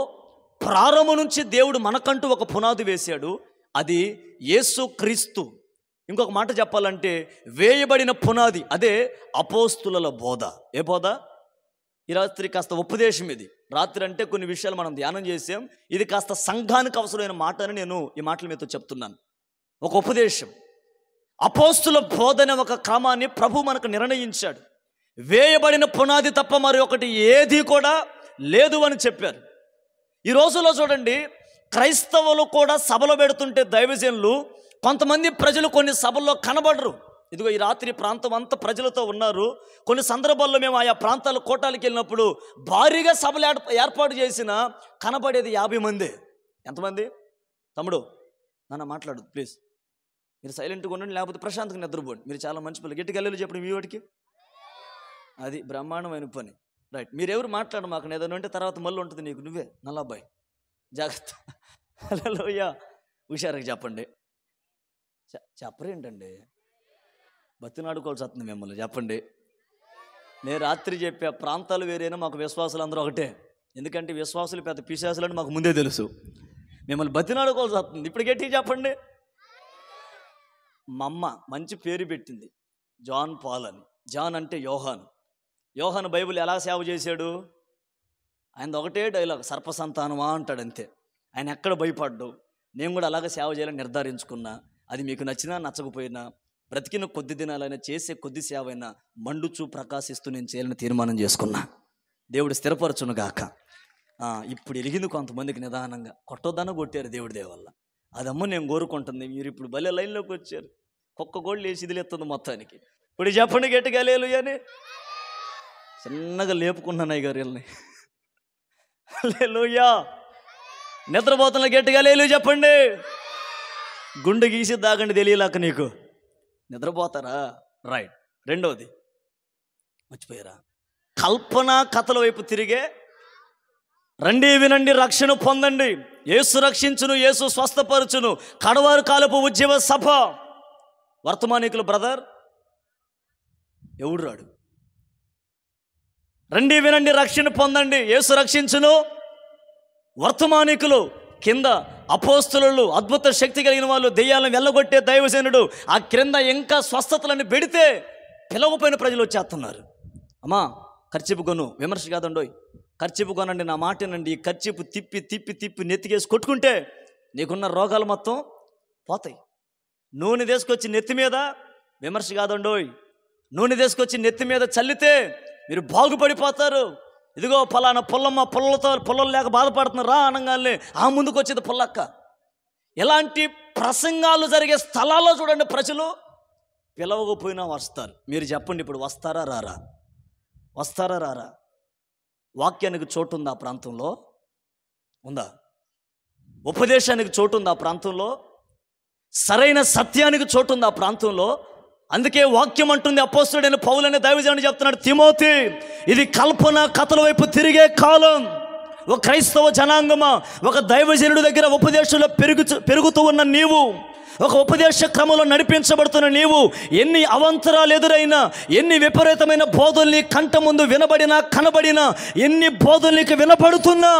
[SPEAKER 1] ప్రారంభం నుంచి దేవుడు మనకంటూ ఒక పునాది వేశాడు, అది యేసు క్రీస్తు. ఇంకొక మాట చెప్పాలంటే వేయబడిన పునాది, అదే అపోస్తుల బోధ. ఏ బోధ? ఈ రాత్రి కాస్త ఉపదేశం. ఇది రాత్రి అంటే కొన్ని విషయాలు మనం ధ్యానం చేసాం, ఇది కాస్త సంఘానికి అవసరమైన మాట అని నేను ఈ మాటలు మీతో చెప్తున్నాను. ఒక ఉపదేశం, అపోస్తుల బోధ అనే ఒక క్రమాన్ని ప్రభు మనకు నిర్ణయించాడు. వేయబడిన పునాది తప్ప మరి ఒకటి ఏది కూడా లేదు అని చెప్పారు. ఈ రోజుల్లో చూడండి, క్రైస్తవులు కూడా సభలు పెడుతుంటే దైవజనులు, కొంతమంది ప్రజలు కొన్ని సభల్లో కనబడరు. ఇదిగో ఈ రాత్రి ప్రాంతం అంతా ప్రజలతో ఉన్నారు. కొన్ని సందర్భాల్లో మేము ఆయా ప్రాంతాల కోటాలకు వెళ్ళినప్పుడు భారీగా సభలు ఏర్పాటు చేసిన కనబడేది 50 మంది. ఎంతమంది? తమ్ముడు నాన్న మాట్లాడు ప్లీజ్, మీరు సైలెంట్గా ఉండండి, లేకపోతే ప్రశాంతంగా నిద్రపోండి. మీరు చాలా మంచి పిల్లలు, గట్టిగా వెళ్ళి చెప్పండి మీ వాటికి. అది బ్రహ్మాండమైన పని. రైట్, మీరెవరు మాట్లాడు మాకు, ఏదైనా ఉంటే తర్వాత మళ్ళీ ఉంటుంది నీకు, నువ్వే నల్లబ్బాయి. జాగ్రత్త. హల్లెలూయా. హుషారుగా చెప్పండి. చెప్పరేంటండి? బతినాడుకోవాల్సి వస్తుంది మిమ్మల్ని. చెప్పండి. నేను రాత్రి చెప్పే ప్రాంతాలు వేరేనా, మాకు విశ్వాసులు అందరూ ఒకటే. ఎందుకంటే విశ్వాసులు పెద్ద పిశాసులని మాకు ముందే తెలుసు. మిమ్మల్ని బతినాడుకోవాల్సి వస్తుంది. ఇప్పుడు గట్టిగా చెప్పండి. మా అమ్మ మంచి పేరు పెట్టింది, జాన్ పాల్ అని. జాన్ అంటే యోహాను. యోహాను బైబిల్ ఎలా సేవ చేశాడు? ఆయన ఒకటే డైలాగ్, సర్పసంతానమా అంటాడు అంతే. ఆయన ఎక్కడ భయపడ్డు. నేను కూడా అలాగే సేవ చేయాలని నిర్ధారించుకున్నా. అది మీకు నచ్చినా నచ్చకపోయినా, బ్రతికిన కొద్ది దినాలైనా, చేసే కొద్ది సేవ అయినా మండుచూ ప్రకాశిస్తూ నేను చేయాలని తీర్మానం చేసుకున్నా. దేవుడు స్థిరపరచును గాక. ఇప్పుడు ఎలిగింది కొంతమందికి నిదానంగా. కొట్టొద్దన్న కొట్టారు దేవుడి దేవల్ల. అదమ్మ నేను కోరుకుంటుంది. మీరు ఇప్పుడు భలే లైన్లోకి వచ్చారు. కుక్క గోళ్ళు వేసి ఇదిలేస్తుంది మొత్తానికి. ఇప్పుడు చెప్పండి గట్టిగా హల్లెలూయా అని. చిన్నగా లేపుకున్నాను అయ్యగారు వీళ్ళని. హల్లెలూయా. నిద్రపోతున్న గట్టిగా హల్లెలూయా చెప్పండి. గుండె గీసి దాగండి తెలియలేక నీకు. నిద్రపోతారా? రైట్. రెండవది మర్చిపోయారా? కల్పన కథల వైపు తిరిగే రండి వినండి, రక్షణ పొందండి. యేసు రక్షించును, యేసు స్వస్థపరచును. కడవారు కాలపు ఉద్యమ సభ. వర్తమానికులు బ్రదర్ ఎవడు రాడు? రండి వినండి, రక్షణ పొందండి, యేసు రక్షించును. వర్తమానికులు కింద అపోస్తలులు, అద్భుత శక్తి కలిగిన వాళ్ళు, దెయ్యాలను వెళ్ళగొట్టే దైవసేనుడు. ఆ క్రింద ఇంకా స్వస్థతలను పెడితే పిలవపోయిన ప్రజలు వచ్చేస్తున్నారు. అమ్మా ఖర్చీపు కొను, విమర్శ కాదండోయ్, ఖర్చీపు కొనండి, నా మాటనండి. ఈ ఖర్చీపు తిప్పి తిప్పి తిప్పి నెత్తికేసి కొట్టుకుంటే నీకున్న రోగాలు మొత్తం పోతాయి. నూనె తీసుకొచ్చి నెత్తి మీద, విమర్శ కాదండోయ్, నూనె తీసుకొచ్చి నెత్తి మీద చల్లితే మీరు బాగుపడిపోతారు. ఇదిగో ఫలానా పుల్లమ్మ పుల్లలు లేక బాధపడుతున్నారు రా అనగానే ఆ ముందుకు వచ్చేది పుల్లక్క. ఇలాంటి ప్రసంగాలు జరిగే స్థలాల్లో చూడండి ప్రజలు పిలవకపోయినా వస్తారు. మీరు చెప్పండి, ఇప్పుడు వస్తారా రారా? వస్తారా రారా? వాక్యానికి చోటు ఉందా ఆ ప్రాంతంలో? ఉందా? ఉపదేశానికి చోటు ఉందా ఆ ప్రాంతంలో? సరైన సత్యానికి చోటు ఉందా ఆ ప్రాంతంలో? అందుకే వాక్యం అంటుంది, అపోస్తలుడైన పౌలనే దైవజనుడు చెప్తున్నాడు, తిమోతి ఇది కల్పన కథల వైపు తిరిగే కాలం. ఒక క్రైస్తవ జనాంగమా, ఒక దైవజనుడి దగ్గర ఉపదేశంలో పెరుగుతూ ఉన్న నీవు, ఒక ఉపదేశ క్రమంలో నడిపించబడుతున్న నీవు, ఎన్ని అవంతరాలు ఎదురైనా, ఎన్ని విపరీతమైన బోధలు నీ కంట ముందు వినబడినా కనబడినా, ఎన్ని బోధలు నీకు వినపడుతున్నా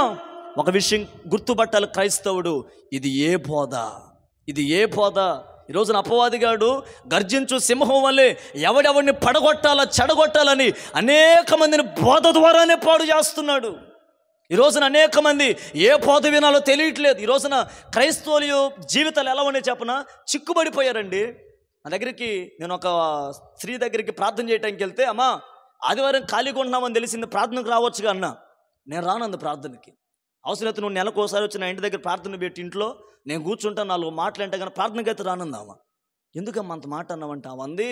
[SPEAKER 1] ఒక విషయం గుర్తుపట్టాలి క్రైస్తవుడు, ఇది ఏ బోధ? ఇది ఏ బోధ? ఈరోజున అపవాదిగాడు గర్జించు సింహం వల్లే ఎవడెవడిని పడగొట్టాలా చెడగొట్టాలని అనేక మందిని బోధ ద్వారానే పాడు చేస్తున్నాడు. ఈరోజున అనేక మంది ఏ బోధ వినాలో తెలియట్లేదు. ఈరోజున క్రైస్తవుల జీవితాలు ఎలా ఉన్నాయి చెప్పనా? చిక్కుబడిపోయారండి. నా దగ్గరికి నేను ఒక స్త్రీ దగ్గరికి ప్రార్థన చేయడానికి వెళ్తే, అమ్మా ఆదివారం ఖాళీగా ఉంటున్నామని తెలిసింది, ప్రార్థనకు రావచ్చుగా అన్నా. నేను రానంది ప్రార్థనకి. అవసరమైతే నువ్వు నెలకు ఒకసారి వచ్చి నా ఇంటి దగ్గర ప్రార్థన పెట్టి ఇంట్లో నేను కూర్చుంటాను, 4 మాటలు అంటే కానీ ప్రార్థనకి అయితే రానుందామా. ఎందుకమ్మా అంత మాట అన్నావంటే అంది,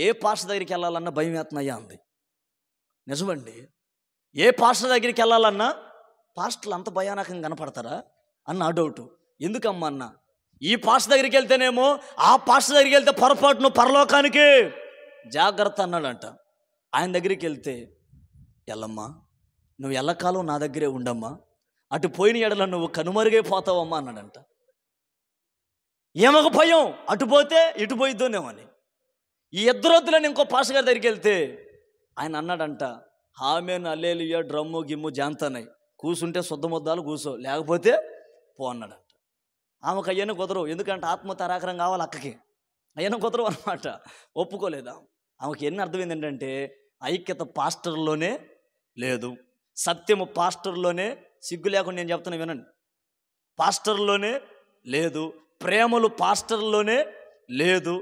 [SPEAKER 1] ఏ పాస్టర్ దగ్గరికి వెళ్ళాలన్నా భయం వేస్తున్నాయా అంది. నిజమండి, ఏ పాస్టర్ దగ్గరికి వెళ్ళాలన్నా పాస్టర్లు అంత భయానకంగా కనపడతారా అన్న ఆ డౌటు. ఎందుకమ్మా అన్న, ఈ పాస్టర్ దగ్గరికి వెళ్తేనేమో ఆ పాస్టర్ దగ్గరికి వెళ్తే పొరపాటును పరలోకానికి జాగ్రత్త అన్నాడంట. ఆయన దగ్గరికి వెళ్తే, ఎల్లమ్మా నువ్వు ఎల్లకాలం నా దగ్గరే ఉండమ్మా, అటు పోయిన ఎడల నువ్వు కనుమరుగైపోతావమ్మా అన్నాడంట. ఏమొక భయం, అటు పోతే ఇటు పోయిద్దోనేమని. ఈ ఇద్దరొద్దులని ఇంకో పాస్టర్ గారి దగ్గరికి వెళ్తే ఆయన అన్నాడంట, ఆమెన్ హల్లెలూయా డ్రమ్ము గిమ్ము జాంతనాయి, కూసుంటే శుద్ధ ముద్దాలు కూసో, లేకపోతే పో అన్నాడంట. ఆమెకు అయ్యను కుదరవు, ఎందుకంటే ఆత్మతరాకరం కావాలి అక్కకి. అయ్యను కుదరవు అనమాట, ఒప్పుకోలేదా. ఆమెకి ఎన్ని అర్థమైంది ఏంటంటే, ఐక్యత పాస్టర్లోనే లేదు, సత్యము పాస్టర్లోనే, సిగ్గు లేకుండా నేను చెప్తున్నా వినండి, పాస్టర్లోనే లేదు, ప్రేమలు పాస్టర్లోనే లేదు.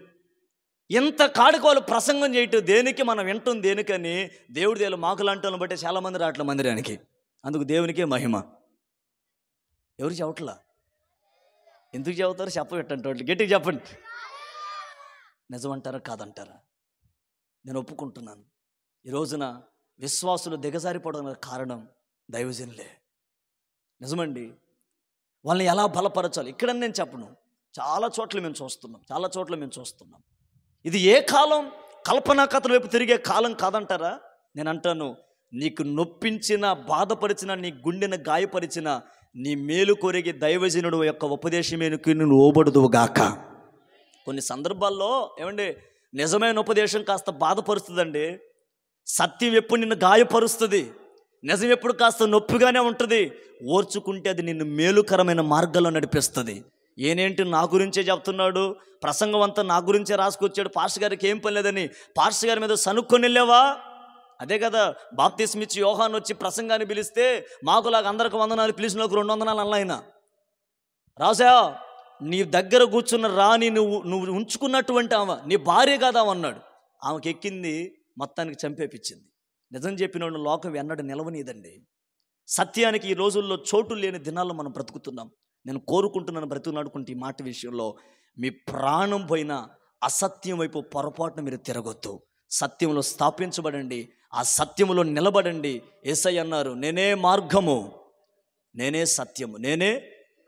[SPEAKER 1] ఇంత కాడుకోవాలి ప్రసంగం చేయటం దేనికి, మనం వింటాం దేనికని. దేవుడి దేవుడు మాకు లాంటి వాళ్ళని బట్టి చాలామంది రావట్లే మందిరానికి. అందుకు దేవునికే మహిమ. ఎవరు చెప్పట్లా? ఎందుకు చెబుతారు? చెప్పబెట్టండి, గట్టిగా చెప్పండి. నిజమంటారా కాదంటారా? నేను ఒప్పుకుంటున్నాను. ఈ రోజున విశ్వాసులు దిగజారిపోవడానికి కారణం దైవజనులే. నిజమండి, వాళ్ళని ఎలా బలపరచాలి ఇక్కడని నేను చెప్పను, చాలా చోట్ల మేము చూస్తున్నాం. ఇది ఏ కాలం? కల్పనా కథల వైపు తిరిగే కాలం కాదంటారా? నేను అంటాను, నీకు నొప్పించిన, బాధపరిచిన, నీ గుండెను గాయపరిచిన, నీ మేలు కొరిగి దైవజనుడు యొక్క ఉపదేశమేనుకు నువ్వు లోబడుదువుగాక. కొన్ని సందర్భాల్లో ఏమండి నిజమైన ఉపదేశం కాస్త బాధపరుస్తుందండి. సత్యం ఎప్పుడు నిన్ను గాయపరుస్తుంది, నిజం ఎప్పుడు కాస్త నొప్పిగానే ఉంటుంది. ఓర్చుకుంటే అది నిన్ను మేలుకరమైన మార్గంలో నడిపిస్తుంది. ఏనేంటి నా గురించే చెప్తున్నాడు, ప్రసంగం అంతా నా గురించే రాసుకొచ్చాడు, పాస్టర్ గారికి ఏం పని లేదని పాస్టర్ గారి మీద సనుక్కొని వెళ్ళావా? అదే కదా బాప్తిస్మ ఇచ్చి యోహాను వచ్చి ప్రసంగాన్ని పిలిస్తే మాకులాగా అందరికి వందనాలు, పిలిచినకు 2 వందనాలు అన్న రాజా నీ దగ్గర కూర్చున్న రాని నువ్వు ఉంచుకున్నటువంటి ఆమె నీ భార్య కదా అన్నాడు. ఆమెకి ఎక్కింది మొత్తానికి చంపేపించింది. నిజం చెప్పిన లోకం ఎన్నడూ నిలవనీదండి. సత్యానికి ఈ రోజుల్లో చోటు లేని దినాల్లో మనం బ్రతుకుతున్నాం. నేను కోరుకుంటున్నాను బ్రతుకునాడుకుంటే ఈ మాట విషయంలో మీ ప్రాణం పోయిన అసత్యం వైపు పొరపాటున మీరు తిరగొద్దు. సత్యంలో స్థాపించబడండి, ఆ సత్యములో నిలబడండి. యేసయ్య అన్నారు, నేనే మార్గము, నేనే సత్యము, నేనే.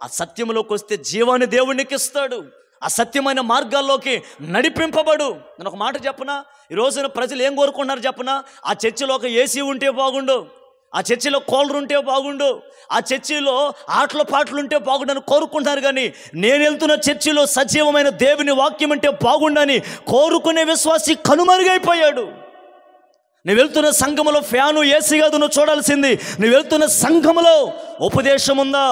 [SPEAKER 1] ఆ సత్యములోకి వస్తే జీవాన్ని దేవునికి ఇస్తాడు. ఆ సత్యమైన మార్గాల్లోకి నడిపింపబడు. నేను ఒక మాట చెప్పనా, ఈ రోజున ప్రజలు ఏం కోరుకుంటున్నారు చెప్పనా? ఆ చర్చిలో ఒక ఏసీ ఉంటే బాగుండు, ఆ చర్చిలో కూలర్ ఉంటే బాగుండు, ఆ చర్చిలో ఆటల పాటలు ఉంటే బాగుండని కోరుకుంటున్నారు. కానీ నేను వెళ్తున్న చర్చిలో సజీవమైన దేవుని వాక్యం అంటే బాగుండని కోరుకునే విశ్వాసి కనుమరుగైపోయాడు. నువ్వు వెళ్తున్న సంఘములో ఫ్యాను ఏసీ కాదు నువ్వు చూడాల్సింది. నువ్వు వెళ్తున్న సంఘములో ఉపదేశం ఉందా?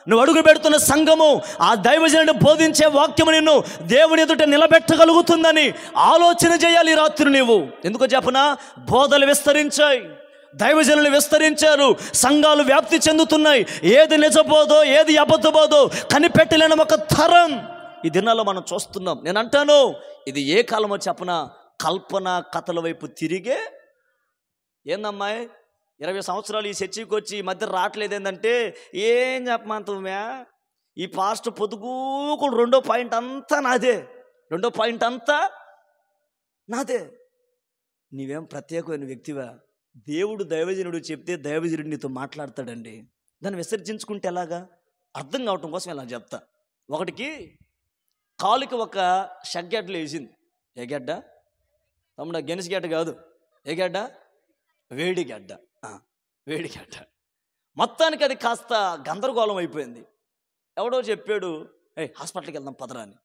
[SPEAKER 1] నువ్వు అడుగు పెడుతున్న సంఘము ఆ దైవజనుడు బోధించే వాక్యము నిన్ను దేవుని ఎదుట నిలబెట్టగలుగుతుందని ఆలోచన చేయాలి ఈ రాత్రి నువ్వు. ఎందుకో చెప్పనా? బోధలు విస్తరించాయి, దైవజనులు విస్తరించారు, సంఘాలు వ్యాప్తి చెందుతున్నాయి. ఏది నిజబోధో ఏది అబద్ధబోధో కనిపెట్టలేని ఒక తరం ఈ దినాల్లో మనం చూస్తున్నాం. నేను అంటాను, ఇది ఏ కాలమో చెప్పనా? కల్పన కథల వైపు తిరిగే. ఏందమ్మాయి 20 సంవత్సరాలు ఈ చర్చికి వచ్చి ఈ మధ్య రావట్లేదు ఏంటంటే, ఏం చెప్పమంటున్నా ఈ పాస్ట్ పొద్దుగూకుడు 2వ పాయింట్ అంతా నాదే, 2వ పాయింట్ అంతా నాదే. నీవేం ప్రత్యేకమైన వ్యక్తివా? దేవుడు దైవజనుడు చెప్తే దైవజనుడు నీతో మాట్లాడతాడండి. దాన్ని విసర్జించుకుంటే ఎలాగా? అర్థం కావటం కోసం ఇలా చెప్తా. ఒకటికి కాలుకి ఒక షగ్గడ్డలు వేసింది. ఏ గడ్డ తమ్ముడా? గెనిసి గడ్డ కాదు. ఏ గడ్డ? వేడిగడ్డ. వేడిగడ్డ. మొత్తానికి అది కాస్త గందరగోళం అయిపోయింది. ఎవడో చెప్పాడు, హాస్పిటల్కి వెళ్దాం పదరా అని.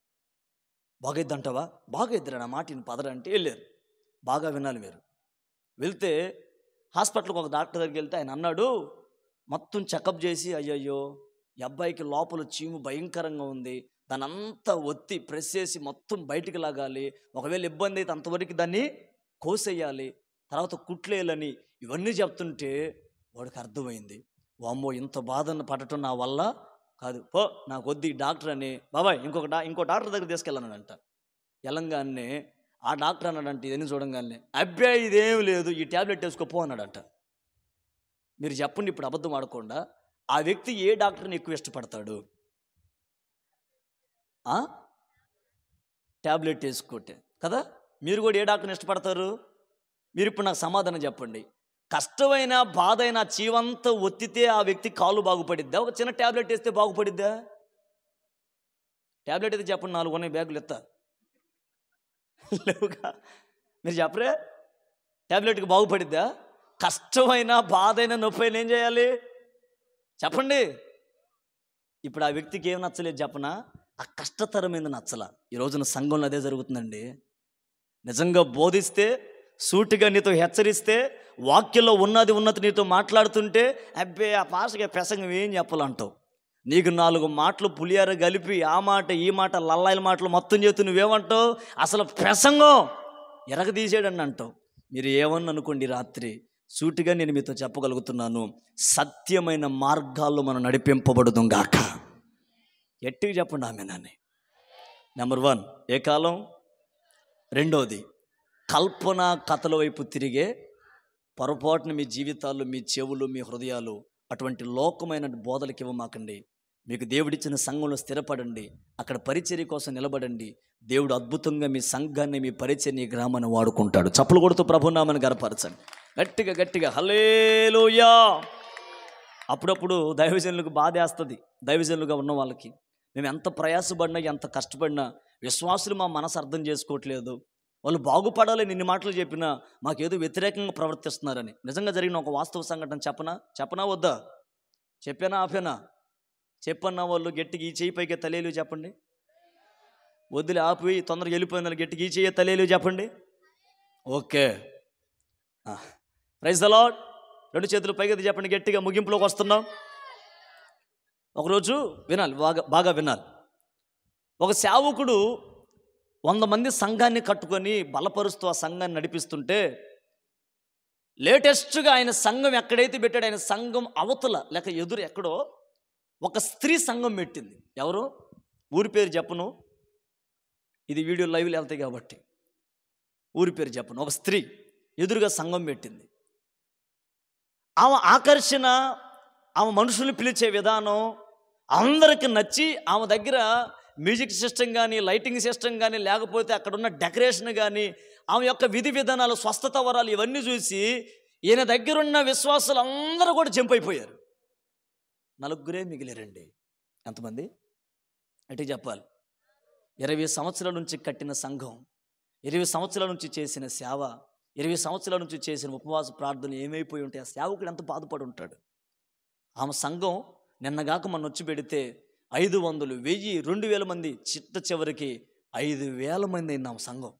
[SPEAKER 1] బాగైద్దంటావా? బాగైద్దిరా, నా మాట పదరా అంటే వెళ్ళారు. బాగా వినాలి మీరు. వెళ్తే హాస్పిటల్కి ఒక డాక్టర్ దగ్గరికి వెళ్తే ఆయన అన్నాడు, మొత్తం చెకప్ చేసి, అయ్యయ్యో ఈ అబ్బాయికి లోపల చీము భయంకరంగా ఉంది, దాన్ని అంతా ఒత్తి ప్రెస్ చేసి మొత్తం బయటికి లాగాలి, ఒకవేళ ఇబ్బంది అయితే అంతవరకు దాన్ని కోసేయాలి, తర్వాత కుట్లేయాలని ఇవన్నీ చెప్తుంటే వాడికి అర్థమైంది, వామ్మో ఇంత బాధను పడటం నా వల్ల కాదు, పో నాకు వద్దు ఈ డాక్టర్ అని. బాబాయ్ ఇంకో డాక్టర్ దగ్గర తీసుకెళ్ళానంట. వెళ్ళంగానే ఆ డాక్టర్ అన్నాడంటే ఇవన్నీ చూడంగానే, అబ్బాయి ఇదేం లేదు, ఈ ట్యాబ్లెట్ వేసుకోపో అన్నాడంట. మీరు చెప్పండి, ఇప్పుడు అబద్ధం ఆడకుండా ఆ వ్యక్తి ఏ డాక్టర్ని ఎక్కువ ఇష్టపడతాడు? ట్యాబ్లెట్ వేసుకోటే కదా. మీరు కూడా ఏ డాక్టర్ని ఇష్టపడతారు? మీరు ఇప్పుడు నాకు సమాధానం చెప్పండి. కష్టమైన బాధ అయినా చీవంతా ఒత్తితే ఆ వ్యక్తి కాలు బాగుపడిద్దా? ఒక చిన్న ట్యాబ్లెట్ వేస్తే బాగుపడిద్దా? ట్యాబ్లెట్ అయితే చెప్పండి, 4 ఉన్నాయి బ్యాగులు ఎత్తా లేవుగా. మీరు చెప్పరే ట్యాబ్లెట్కి బాగుపడిద్దా? కష్టమైన బాధ అయినా నొప్పి అయినా ఏం చేయాలి చెప్పండి. ఇప్పుడు ఆ వ్యక్తికి ఏం నచ్చలేదు చెప్పనా? ఆ కష్టతరమైన నచ్చల. ఈ రోజున సంఘంలో అదే జరుగుతుందండి. నిజంగా బోధిస్తే, సూటిగా నీతో హెచ్చరిస్తే, వాక్యంలో ఉన్నది నీతో మాట్లాడుతుంటే, అబ్బే ఆ పాస్టర్కి ప్రసంగం ఏం చెప్పాలంటావు. నీకు 4 మాటలు పులియార కలిపి ఆ మాట ఈ మాట లల్లాయిల మాటలు మొత్తం చేస్తూ నువ్వేమంటావు? అసలు ప్రసంగం ఎరగదీసాడని అంటావు. మీరు ఏమని అనుకోండి, రాత్రి సూటిగా నేను మీతో చెప్పగలుగుతున్నాను, సత్యమైన మార్గాల్లో మనం నడిపింపబడుదాం గాక. ఎట్టిగా చెప్పండి ఆమెనని. నెంబర్ 1 ఏ కాలం? రెండోది కల్పన కథల వైపు తిరిగే. పొరపాటున మీ జీవితాలు, మీ చెవులు, మీ హృదయాలు అటువంటి లోకమైన బోధలకు ఇవ్వమాకండి. మీకు దేవుడిచ్చిన సంఘంలో స్థిరపడండి, అక్కడ పరిచర్య కోసం నిలబడండి. దేవుడు అద్భుతంగా మీ సంఘాన్ని, మీ పరిచర్య, ఈ గ్రామాన్ని వాడుకుంటాడు. చప్పలు కొడుతూ ప్రభునామాన్ని గర్వపరచండి. గట్టిగా గట్టిగా హల్లెలూయా. అప్పుడప్పుడు దైవజనులకు బాధేస్తుంది. దైవజనులుగా ఉన్న వాళ్ళకి మేము ఎంత ప్రయాసపడినా, ఎంత కష్టపడినా విశ్వాసులు మా మనసు అర్థం చేసుకోవట్లేదు. వాళ్ళు బాగుపడాలని ఇన్ని మాటలు చెప్పినా మాకేదో వ్యతిరేకంగా ప్రవర్తిస్తున్నారని. నిజంగా జరిగిన ఒక వాస్తవ సంఘటన చెప్పనా వద్దా? చెప్పానా ఆపేనా? చెప్పన్న వాళ్ళు గట్టిగా ఈ చేయి పైకి తలేలు చెప్పండి. వదిలి ఆపి తొందరగా వెళ్ళిపోయిన గట్టిగా ఈ చేయి తలేలు చెప్పండి. Okay, praise the lord. 2 చేతులు పైకి చెప్పండి గట్టిగా. ముగింపులోకి వస్తున్నాం. ఒకరోజు వినాలి, బాగా వినాలి. ఒక సేవకుడు 100 మంది సంఘాన్ని కట్టుకొని బలపరుస్తూ ఆ సంఘాన్ని నడిపిస్తుంటే, లేటెస్ట్గా ఆయన సంఘం ఎక్కడైతే పెట్టాడు, ఆయన సంఘం అవతల లేక ఎదురు ఎక్కడో ఒక స్త్రీ సంఘం పెట్టింది. ఎవరు? ఊరి పేరు చెప్పను, ఇది వీడియో లైవ్లో వెళ్తాయి కాబట్టి ఊరి పేరు చెప్పను. ఒక స్త్రీ ఎదురుగా సంఘం పెట్టింది. ఆమె ఆకర్షణ, ఆమె మనుషుల్ని పిలిచే విధానం అందరికీ నచ్చి, ఆమె దగ్గర మ్యూజిక్ సిస్టమ్ కానీ, లైటింగ్ సిస్టమ్ కానీ, లేకపోతే అక్కడ ఉన్న డెకరేషన్ కానీ, ఆమె యొక్క విధి విధానాలు, స్వస్థత వరాలు ఇవన్నీ చూసి ఈయన దగ్గరున్న విశ్వాసులు అందరూ కూడా జంప్ అయిపోయారు. 4 మిగిలిరండి. ఎంతమంది అంటే చెప్పాలి? 20 సంవత్సరాల నుంచి కట్టిన సంఘం, 20 సంవత్సరాల నుంచి చేసిన సేవ, 20 సంవత్సరాల నుంచి చేసిన ఉపవాస ప్రార్థన ఏమైపోయి ఉంటాయి? ఆ సేవకుడు ఎంత బాధపడి ఉంటాడు. ఆమె సంఘం నిన్నగాక మన వచ్చి పెడితే 500, 1000, 2000 మంది, చిట్ట చివరికి 5000 మంది అయింది ఆమె సంఘం.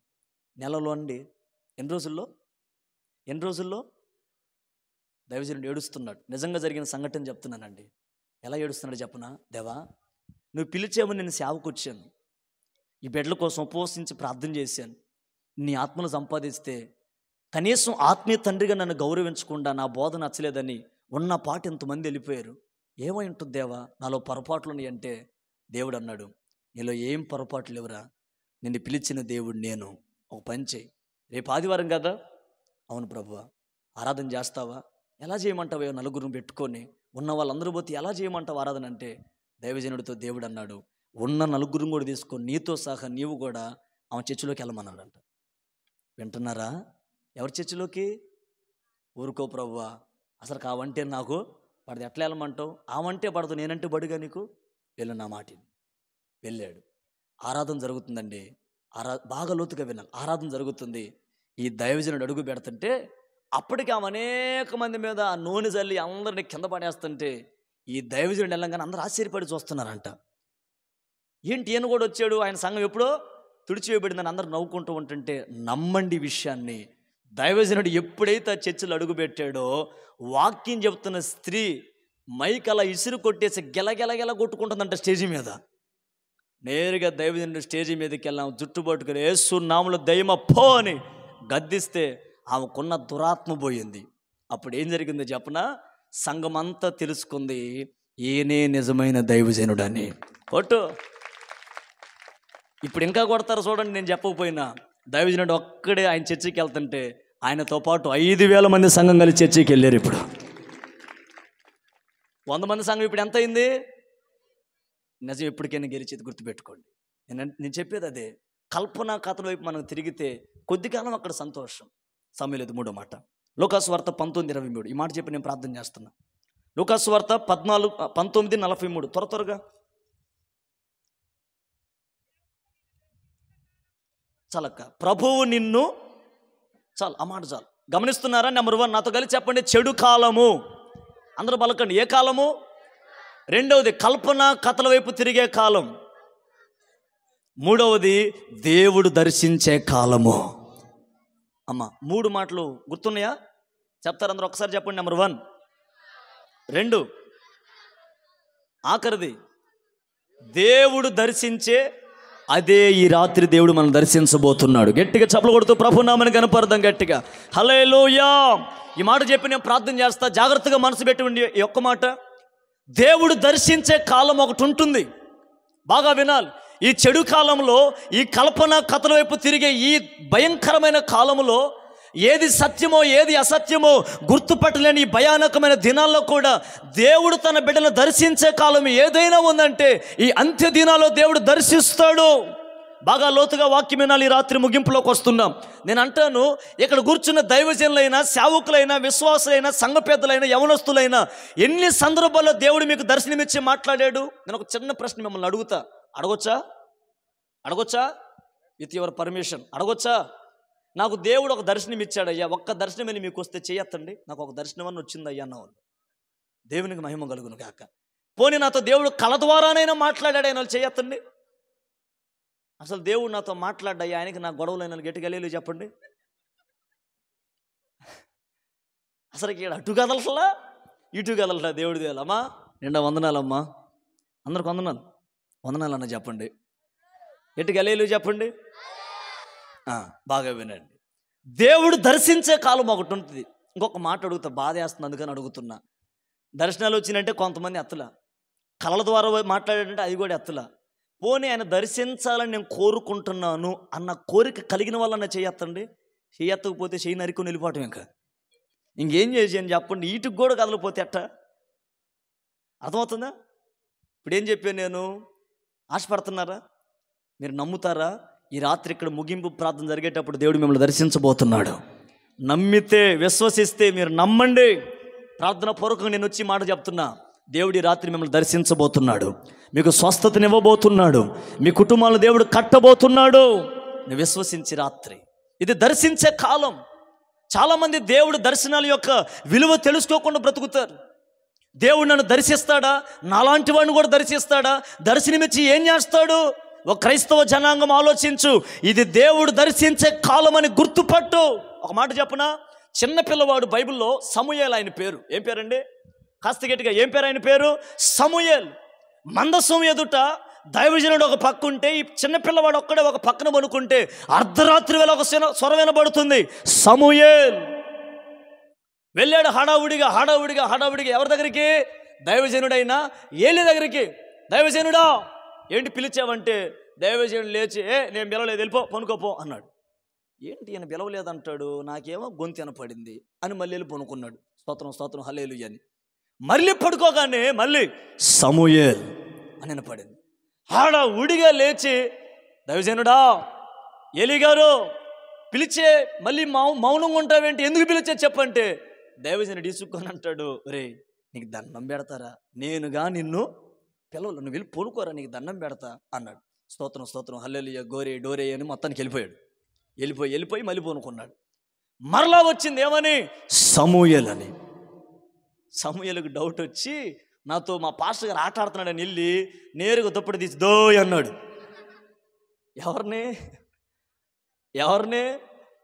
[SPEAKER 1] నెలలో అండి. ఎన్ని రోజుల్లో దైవజనుడు ఏడుస్తున్నాడు. నిజంగా జరిగిన సంఘటన చెప్తున్నానండి. ఎలా ఏడుస్తున్నాడు చెప్పనా? దేవా, నువ్వు పిలిచేమని నేను సేవకు వచ్చాను, ఈ బిడ్డల కోసం ఉపవసించి ప్రార్థన చేశాను, నీ ఆత్మను సంపాదిస్తే కనీసం ఆత్మీయ తండ్రిగా నన్ను గౌరవించకుండా నా బోధ నచ్చలేదని ఉన్న పాట ఎంతమంది వెళ్ళిపోయారు. ఏమై ఉంటుంది దేవా, నాలో పొరపాట్లు ఉన్నాయి అంటే దేవుడు అన్నాడు, నీలో ఏం పొరపాట్లు లేవురా, నిన్ను పిలిచిన దేవుడు నేను. ఒక పని చేయి, రేపు ఆదివారం కదా. అవును ప్రభువా. ఆరాధన చేస్తావా? ఎలా చేయమంటావో? 4 పెట్టుకొని ఉన్న వాళ్ళందరూ పోతే ఎలా చేయమంటావు ఆరాధన అంటే, దైవజనుడితో దేవుడు అన్నాడు, ఉన్న 4 కూడా తీసుకొని నీతో సహా నీవు కూడా ఆమె చర్చిలోకి వెళ్ళమన్నాడంట. వింటున్నారా? ఎవరి చర్చిలోకి? ఊరుకో ప్రభువా, అసలు కావంటే నాకు పడదు, ఎట్లా వెళ్ళమంటావు? ఆమంటే పడదు, నేనంటే బడుగా నీకు. వెళ్ళు నా మాటిని. వెళ్ళాడు. ఆరాధన జరుగుతుందండి. బాగా లోతుగా విన్నాను. ఆరాధన జరుగుతుంది. ఈ దైవజనుడు అడుగు పెడుతుంటే అప్పటికి ఆమె అనేక మంది మీద ఆ నూనె జల్లి అందరినీ కింద పడేస్తుంటే ఈ దైవజనుడు వెళ్ళంగానే అందరూ ఆశ్చర్యపడి చూస్తున్నారంట. ఏంటి ఈయన కూడా వచ్చాడు, ఆయన సంఘం ఎప్పుడో తుడిచివేయబడిందని అందరూ నవ్వుకుంటూ ఉంటుంటే, నమ్మండి విషయాన్ని, దైవజనుడు ఎప్పుడైతే ఆ చర్చలు అడుగు పెట్టాడో వాక్యం చెప్తున్న స్త్రీ మైక్ అలా ఇసురు కొట్టేసి గెలగెలగెల కొట్టుకుంటుందంట స్టేజీ మీద. నేరుగా దైవజనుడు స్టేజీ మీదకి వెళ్ళాము, జుట్టు పట్టుకుని యేసు నామములో దయ్యమా పో అని గద్దిస్తే ఆమెకున్న దురాత్మ పోయింది. అప్పుడు ఏం జరిగిందో చెప్పనా? సంఘం అంతా తెలుసుకుంది ఈయనే నిజమైన దైవజనుడని. కొట్టు. ఇప్పుడు ఇంకా కొడతారు చూడండి, నేను చెప్పకపోయినా. దైవజనుడు ఒక్కడే ఆయన చర్చికి వెళ్తుంటే ఆయనతో పాటు 5000 మంది సంఘం కలిసి చర్చికి వెళ్ళారు. ఇప్పుడు 100 మంది సంఘం ఇప్పుడు ఎంత అయింది? నిజం ఎప్పటికైనా గెలిచేది గుర్తుపెట్టుకోండి. నేను చెప్పేది అదే. కల్పనా కథల వైపు మనం తిరిగితే కొద్ది కాలం అక్కడ సంతోషం. సమయలేదు. 3వ మాట లూకాసు వార్త 19:23. ఈ మాట చెప్పి నేను ప్రార్థన చేస్తున్నా. లూకాసు వార్త 19:43. త్వరగా చాలక్క. ప్రభువు నిన్ను, చాలు ఆ మాట చాలు. గమనిస్తున్నారా? నెంబర్ 1 నాతో కలిసి చెప్పండి, చెడు కాలము. అందరూ పలకండి. ఏ కాలము? 2వది కల్పన కథల వైపు తిరిగే కాలం. 3వది దేవుడు దర్శించే కాలము. అమ్మ 3 మాటలు గుర్తున్నాయా? చెప్తారు అందరూ ఒకసారి చెప్పండి. నెంబర్ 1, 2, ఆఖరిది దేవుడు దర్శించే. అదే ఈ రాత్రి దేవుడు మనం దర్శించబోతున్నాడు. గట్టిగా చప్పలు కొడుతూ ప్రభు నామని కనపడదాం గట్టిగా. హల్లెలూయా. ఈ మాట చెప్పి నేను ప్రార్థన చేస్తా. జాగ్రత్తగా మనసు పెట్టి ఈ ఒక్క మాట. దేవుడు దర్శించే కాలం ఒకటి ఉంటుంది. బాగా వినాలి. ఈ చెడు కాలంలో, ఈ కల్పన కథల వైపు తిరిగే ఈ భయంకరమైన కాలంలో ఏది సత్యమో ఏది అసత్యమో గుర్తుపట్టలేని ఈ భయానకమైన దినాల్లో కూడా దేవుడు తన బిడ్డలను దర్శించే కాలం ఏదైనా ఉందంటే ఈ అంత్య దినాల్లో దేవుడు దర్శిస్తాడు. బాగా లోతుగా వాక్యం వినాలి. ఈ రాత్రి ముగింపులోకి వస్తున్నాం. నేను అంటాను, ఇక్కడ కూర్చున్న దైవజనులైనా, సేవకులైనా, విశ్వాసులైనా, సంఘ పెద్దలైనా, యవనస్తులైనా ఎన్ని సందర్భాల్లో దేవుడు మీకు దర్శనమిచ్చి మాట్లాడాడు? నేను ఒక చిన్న ప్రశ్న మిమ్మల్ని అడుగుతా. అడగొచ్చా? విత్ యువర్ పర్మిషన్ అడగొచ్చా? నాకు దేవుడు ఒక దర్శనం ఇచ్చాడయ్యా, ఒక్క దర్శనమని మీకు వస్తే చేయొద్దండి. నాకు ఒక దర్శనం అని వచ్చిందయ్యా అన్నవాళ్ళు. దేవునికి మహిమ కలుగును గాక. పోనీ నాతో దేవుడు కళ ద్వారానైనా మాట్లాడాడు ఆయన చేయొద్దండి. అసలు దేవుడు నాతో మాట్లాడ్డాయి, ఆయనకి నా గొడవలైన గట్టిగా లేలు చెప్పండి. అసలు ఇక్కడ అటు కదలట్లా ఇటు కదలట్లా. దేవుడి దేవాలమ్మా నిండా వందనాలమ్మా, అందరికి వందనాలు. వందనాలు అన్న చెప్పండి, గట్టిగా లేలు చెప్పండి. బాగా వినండి. దేవుడు దర్శించే కాలం ఒకటి ఉంటుంది. ఇంకొక మాట అడుగుతా, బాధ వేస్తుంది అందుకని అడుగుతున్నా. దర్శనాలు వచ్చినంటే కొంతమంది ఎత్తల, కళల ద్వారా మాట్లాడాడంటే అది కూడా ఎత్తల. పోనీ ఆయన దర్శించాలని నేను కోరుకుంటున్నాను అన్న కోరిక కలిగిన వాళ్ళన్న చేయొత్తండి. చేయత్తకపోతే చేయి నరుకుని వెళ్ళిపోవటం. ఇంకేం చేసాను చెప్పండి. వీటికి కూడా కదలిపోతే ఎట్ట అర్థమవుతుందా? ఇప్పుడు ఏం చెప్పాను నేను? ఆశపడుతున్నారా? మీరు నమ్ముతారా? ఈ రాత్రి ఇక్కడ ముగింపు ప్రార్థన జరిగేటప్పుడు దేవుడు మిమ్మల్ని దర్శించబోతున్నాడు. నమ్మితే, విశ్వసిస్తే మీరు నమ్మండి. ప్రార్థన పూర్వకంగా నేను వచ్చి మాట చెప్తున్నా, దేవుడి రాత్రి మిమ్మల్ని దర్శించబోతున్నాడు, మీకు స్వస్థతనివ్వబోతున్నాడు, మీ కుటుంబాలను దేవుడు కట్టబోతున్నాడు. నువ్వు విశ్వసించి రాత్రి ఇది దర్శించే కాలం. చాలామంది దేవుడు దర్శనాల యొక్క విలువ తెలుసుకోకుండా బ్రతుకుతారు. దేవుడు నన్ను దర్శిస్తాడా, నాలాంటి వాడిని కూడా దర్శిస్తాడా, దర్శనమిచ్చి ఏం చేస్తాడు? ఒక క్రైస్తవ జనాంగం ఆలోచించు, ఇది దేవుడు దర్శించే కాలం అని గుర్తుపట్టు. ఒక మాట చెప్పనా, చిన్న పిల్లవాడు బైబిల్లో సమూయేల్ ఆయన పేరు. ఏం పేరండి? కాస్త గట్టిగా ఏం పేరు ఆయన పేరు? సమూయేల్. మందసం ఎదుట దైవజనుడు ఒక పక్క ఉంటే, ఈ చిన్నపిల్లవాడు ఒక్కడే ఒక పక్కన పడుకుంటే అర్ధరాత్రి వేళ ఒక స్వరం వినబడుతుంది, సమూయేల్. వెళ్ళాడు హడావుడిగా హడావుడిగా హడావుడిగా ఎవరి దగ్గరికి? దైవజనుడైన ఏలి దగ్గరికి. దైవజనుడా ఏంటి పిలిచావంటే, దైవజనుడు లేచి నేను పిలవలేదు, వెళ్ళిపో, పనుకోపో అన్నాడు. ఏంటి ఈయన పిలవలేదంటాడు, నాకేమో గొంతు వినపడింది అని మళ్ళీ వెళ్ళి పనుకున్నాడు. స్తోత్రం స్తోత్రం హల్లెలూయా అని. మళ్ళీ పడుకోగానే మళ్ళీ సమూయేల్ అని వినపడింది. హడావుడిగా లేచి, దైవజనుడా ఏలి గారు పిలిచే మళ్ళీ మౌనంగా ఉంటావేంటి, ఎందుకు పిలిచే చెప్పంటే, దైవజనుడు ఇసుక్కొని అంటాడు, రే నీకు దండం పెడతారా, నేనుగా నిన్ను పిలవలు, నువ్వు వెళ్ళి పడుకోరా, నీకు దండం పెడతా అన్నాడు. స్తోత్రం స్తోత్రం హల్లెలూయా గోరే డోరే అని మొత్తానికి వెళ్ళిపోయాడు. వెళ్ళిపోయి మళ్ళీ పనుకున్నాడు. మరలా వచ్చింది ఏమని? సమూయేల్ అని. సమూయేలుకు డౌట్ వచ్చి, నాతో మా పాస్టర్ గారు ఆట ఆడుతున్నాడని వెళ్ళి నేరుగా దుప్పటి తీసి దోయ్ అన్నాడు. ఎవరిని?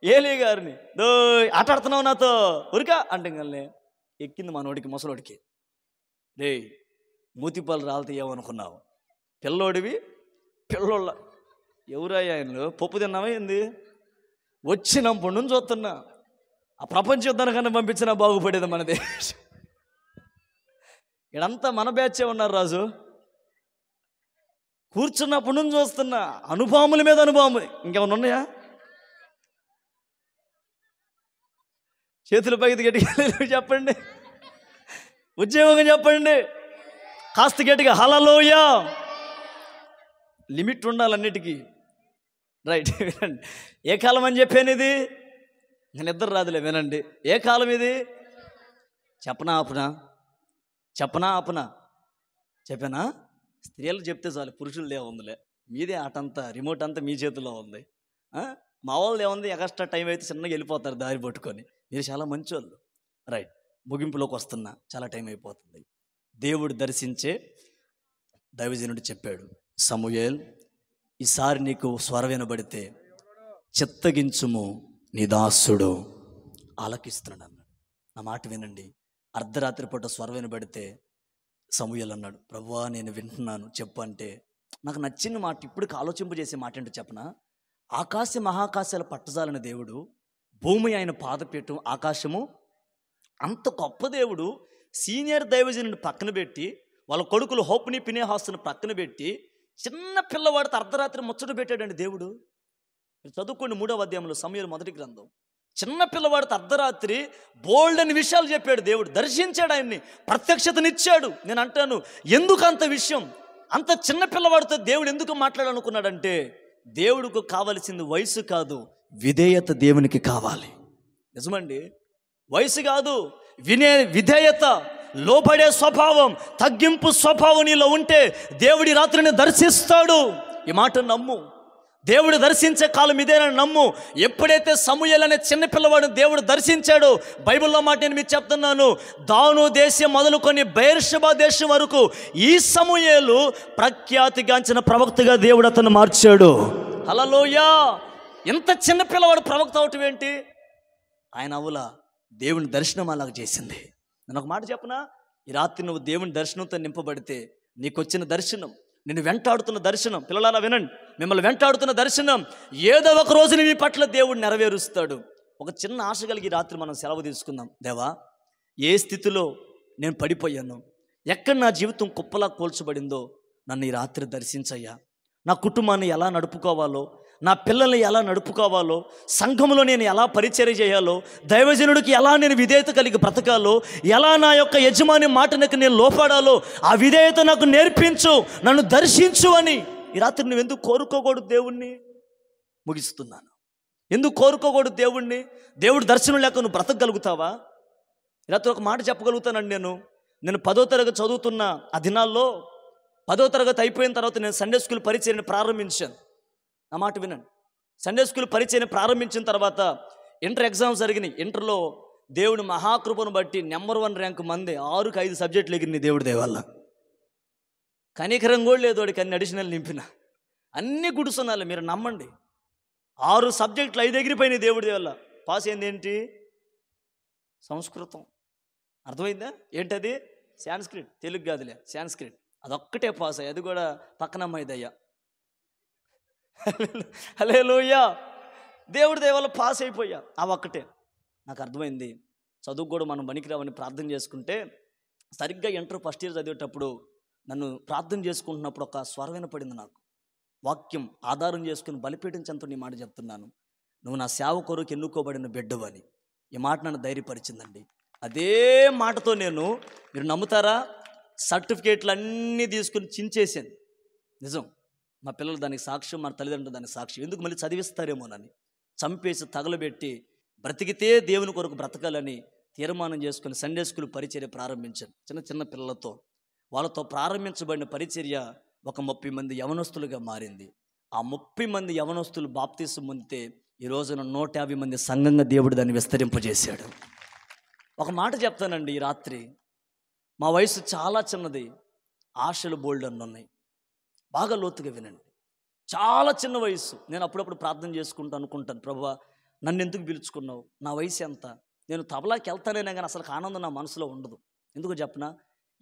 [SPEAKER 1] ఏలీ గారిని. దోయ్ ఆట ఆడుతున్నావు నాతో, ఉరికా అంటే ఎక్కింది మనోడికి, ముసలోడికి. రే మూతిపాలు రాలితే ఏమనుకున్నావు? పిల్లోడివి, పిల్లోళ్ళ ఎవరయ్యా ఆయనలో పప్పు తిన్నావా ఏంది? వచ్చినప్పటి నుంచి చూస్తున్నా, ఆ ప్రపంచ యుద్ధానికన్నా పంపించినా బాగుపడేది మన దేశం. ఇడంతా మన బ్యాచే ఉన్నారు రాజు. కూర్చున్నప్పటి నుంచి చూస్తున్నా, అనుభవముల మీద అనుభవములు. ఇంకేమన్నా ఉన్నాయా? చేతుల పైకి గట్టిగా చెప్పండి, ఉద్యోగంగా చెప్పండి, కాస్త గట్టిగా హల్లెలూయా. లిమిట్ ఉండాలన్నిటికీ. రైట్, వినండి. ఏ కాలం అని చెప్పాను ఇది? నేను ఇద్దరు రాదులే, వినండి. ఏ కాలం ఇది? చెప్పనా ఆపనా? చెప్పానా? స్త్రీలు చెప్తే చాలు, పురుషులదే ఉందిలే. మీదే ఆటంతా, రిమోట్ అంతా మీ చేతిలో ఉంది. మా వాళ్ళది ఏముంది, ఎక్స్ట్రా టైం అయితే చిన్నగా వెళ్ళిపోతారు దారి పట్టుకొని. మీరు చాలా మంచోళ్ళు. రైట్, ముగింపులోకి వస్తున్నా, చాలా టైం అయిపోతుంది. దేవుడు దర్శించే దైవజనుడు చెప్పాడు, సమూయేల్ ఈసారి నీకు స్వరం వినబడితే చిత్తగించుము, నీ దాసుడు ఆలకిస్తున్నాడు అన్నాడు. నా మాట వినండి. అర్ధరాత్రి పూట స్వరం వినబడితే సమూయేల్ అన్నాడు, ప్రభువా నేను వింటున్నాను చెప్పు అంటే, నాకు నచ్చిన మాట, ఇప్పుడు ఆలోచింపజేసే మాట ఏంటో చెప్పనా? ఆకాశ మహాకాశాలు పట్టజాలని దేవుడు, భూమి ఆయన పాదపీఠం, ఆకాశము అంత గొప్ప దేవుడు సీనియర్ దైవజనుడిని పక్కన పెట్టి, వాళ్ళ కొడుకులు హోప్ని పినేహాసుని పక్కన పెట్టి, చిన్న పిల్లవాడితో అర్ధరాత్రి ముచ్చట పెట్టాడండి దేవుడు. చదువుకోండి 3వ అధ్యాయంలో సమూయేలు మొదటి గ్రంథం. చిన్న పిల్లవాడితో అర్ధరాత్రి బోల్డ్ అని విషయాలు చెప్పాడు దేవుడు. దర్శించాడు, ఆయన్ని ప్రత్యక్షతనిచ్చాడు. నేను అంటాను, ఎందుకు అంత విషయం? అంత చిన్న పిల్లవాడితో దేవుడు ఎందుకు మాట్లాడాలనుకున్నాడంటే, దేవుడికి కావలసింది వయసు కాదు, విధేయత దేవునికి కావాలి. నిజమండి, వయసు కాదు, విధేయత, లోబడే స్వభావం, తగ్గింపు స్వభావం నీలో ఉంటే దేవుడి రాత్రిని దర్శిస్తాడు. ఈ మాట నమ్ము. దేవుడు దర్శించే కాలం ఇదేనని నమ్ము. ఎప్పుడైతే సమూయేలు అనే చిన్న పిల్లవాడిని దేవుడు దర్శించాడో, బైబిల్లో మాట నేను మీకు చెప్తున్నాను, దాను దేశం మొదలుకొని బెయేర్షెబా దేశం వరకు ఈ సమూయేలు ప్రఖ్యాతిగాంచిన ప్రవక్తగా దేవుడు అతను మార్చాడు. హల్లెలూయా! ఎంత చిన్న పిల్లవాడు ప్రవక్త అవటం ఏంటి? ఆయన అవుల దేవుని దర్శనం అలాగ చేసింది. నేను ఒక మాట చెప్పనా, ఈ రాత్రి నువ్వు దేవుని దర్శనంతో నింపబడితే నీకు వచ్చిన దర్శనం, నిన్ను వెంటాడుతున్న దర్శనం, పిల్లలారా వినండి, మిమ్మల్ని వెంటాడుతున్న దర్శనం ఏదో ఒక రోజున మీ పట్ల దేవుడు నెరవేరుస్తాడు. ఒక చిన్న ఆశ కలిగి రాత్రి మనం సెలవు తీసుకుందాం. దేవా, ఏ స్థితిలో నేను పడిపోయాను, ఎక్కడ నా జీవితం కుప్పలా కోల్చబడిందో నన్ను ఈ రాత్రి దర్శించయ్యా. నా కుటుంబాన్ని ఎలా నడుపుకోవాలో, నా పిల్లల్ని ఎలా నడుపుకోవాలో, సంఘంలో నేను ఎలా పరిచర్య చేయాలో, దైవజనుడికి ఎలా నేను విధేయత కలిగి బ్రతకాలో, ఎలా నా యొక్క యజమాని మాటనికి నేను లోపడాలో ఆ విధేయత నాకు నేర్పించు, నన్ను దర్శించు అని ఈ రాత్రి నువ్వు ఎందుకు కోరుకోకూడదు దేవుణ్ణి? ముగిస్తున్నాను. ఎందుకు కోరుకోకూడదు దేవుణ్ణి? దేవుడు దర్శనం లేక నువ్వు బ్రతకగలుగుతావా? ఈ రాత్రి ఒక మాట చెప్పగలుగుతానండి. నేను 10వ తరగతి చదువుతున్న ఆ దినాల్లో 10వ తరగతి అయిపోయిన తర్వాత నేను సండే స్కూల్ పరిచర్యను ప్రారంభించాను. నా మాట వినండి. సండే స్కూల్ పరిచయం ప్రారంభించిన తర్వాత ఇంటర్ ఎగ్జామ్స్ జరిగినాయి. ఇంటర్లో దేవుని మహాకృపను బట్టి నెంబర్ 1 ర్యాంక్ మంది 6కి 5 సబ్జెక్టులు ఎగిరినాయి దేవుడి దేవల్ల. కనికరం కూడా లేదు వాడికి, అన్ని అడిషనల్ నింపిన అన్ని గుడుసున్నాలి. మీరు నమ్మండి, 6 సబ్జెక్టులు 5 ఎగిరిపోయినాయి దేవుడి దేవల్ల. పాస్ అయింది ఏంటి? సంస్కృతం. అర్థమైందా? ఏంటది? సాంస్క్రిట్. తెలుగు కాదులే, సాంస్క్రిట్. అదొక్కటే పాస్ అయ్యి, అది కూడా పక్కన అమ్మాయిదయ్యా. హల్లెలూయా! దేవుడి దయవల్ల పాస్ అయిపోయా. ఆ ఒక్కటే నాకు అర్థమైంది. చదువు కూడా మనం పనికిరావని ప్రార్థన చేసుకుంటే, సరిగ్గా ఇంటర్ ఫస్ట్ ఇయర్ చదివేటప్పుడు నన్ను ప్రార్థన చేసుకుంటున్నప్పుడు ఒక స్వరం వినపడింది నాకు. వాక్యం ఆధారం చేసుకుని బలిపీఠం చెంత నీ మాట చెప్తున్నాను, నువ్వు నా సేవ కొరకు ఎన్నుకోబడిన బిడ్డవు అని. ఈ మాట నన్ను ధైర్యపరిచిందండి. అదే మాటతో మీరు నమ్ముతారా, సర్టిఫికేట్లు అన్నీ తీసుకుని చించేసాను. నిజం, మా పిల్లలు దానికి సాక్ష్యం, మా తల్లిదండ్రులు దానికి సాక్ష్యం. ఎందుకు మళ్ళీ చదివిస్తారేమోనని చంపేసి తగలబెట్టి బ్రతికితే దేవుని కొరకు బ్రతకాలని తీర్మానం చేసుకుని సండే స్కూల్ పరిచర్య ప్రారంభించాను. చిన్న చిన్న పిల్లలతో, వాళ్ళతో ప్రారంభించబడిన పరిచర్య ఒక 30 మంది యవనస్తులుగా మారింది. ఆ 30 మంది యవనస్తులు బాప్తీసం పొందితే ఈ రోజున 150 మంది సంఘంగా దేవుడు దాన్ని విస్తరింపజేశాడు. ఒక మాట చెప్తానండి, ఈ రాత్రి మా వయసు చాలా చిన్నది, ఆశలు బోల్డ్ అన్నీ ఉన్నాయి. బాగా లోతుగా వినండి. చాలా చిన్న వయసు. నేను అప్పుడప్పుడు ప్రార్థన చేసుకుంటూ అనుకుంటాను, ప్రభువా నన్ను ఎందుకు పిలుచుకున్నావు? నా వయసు ఎంత? నేను తబలాకి వెళ్తానేనా కానీ అసలు ఆనందం నా మనసులో ఉండదు. ఎందుకు చెప్పనా,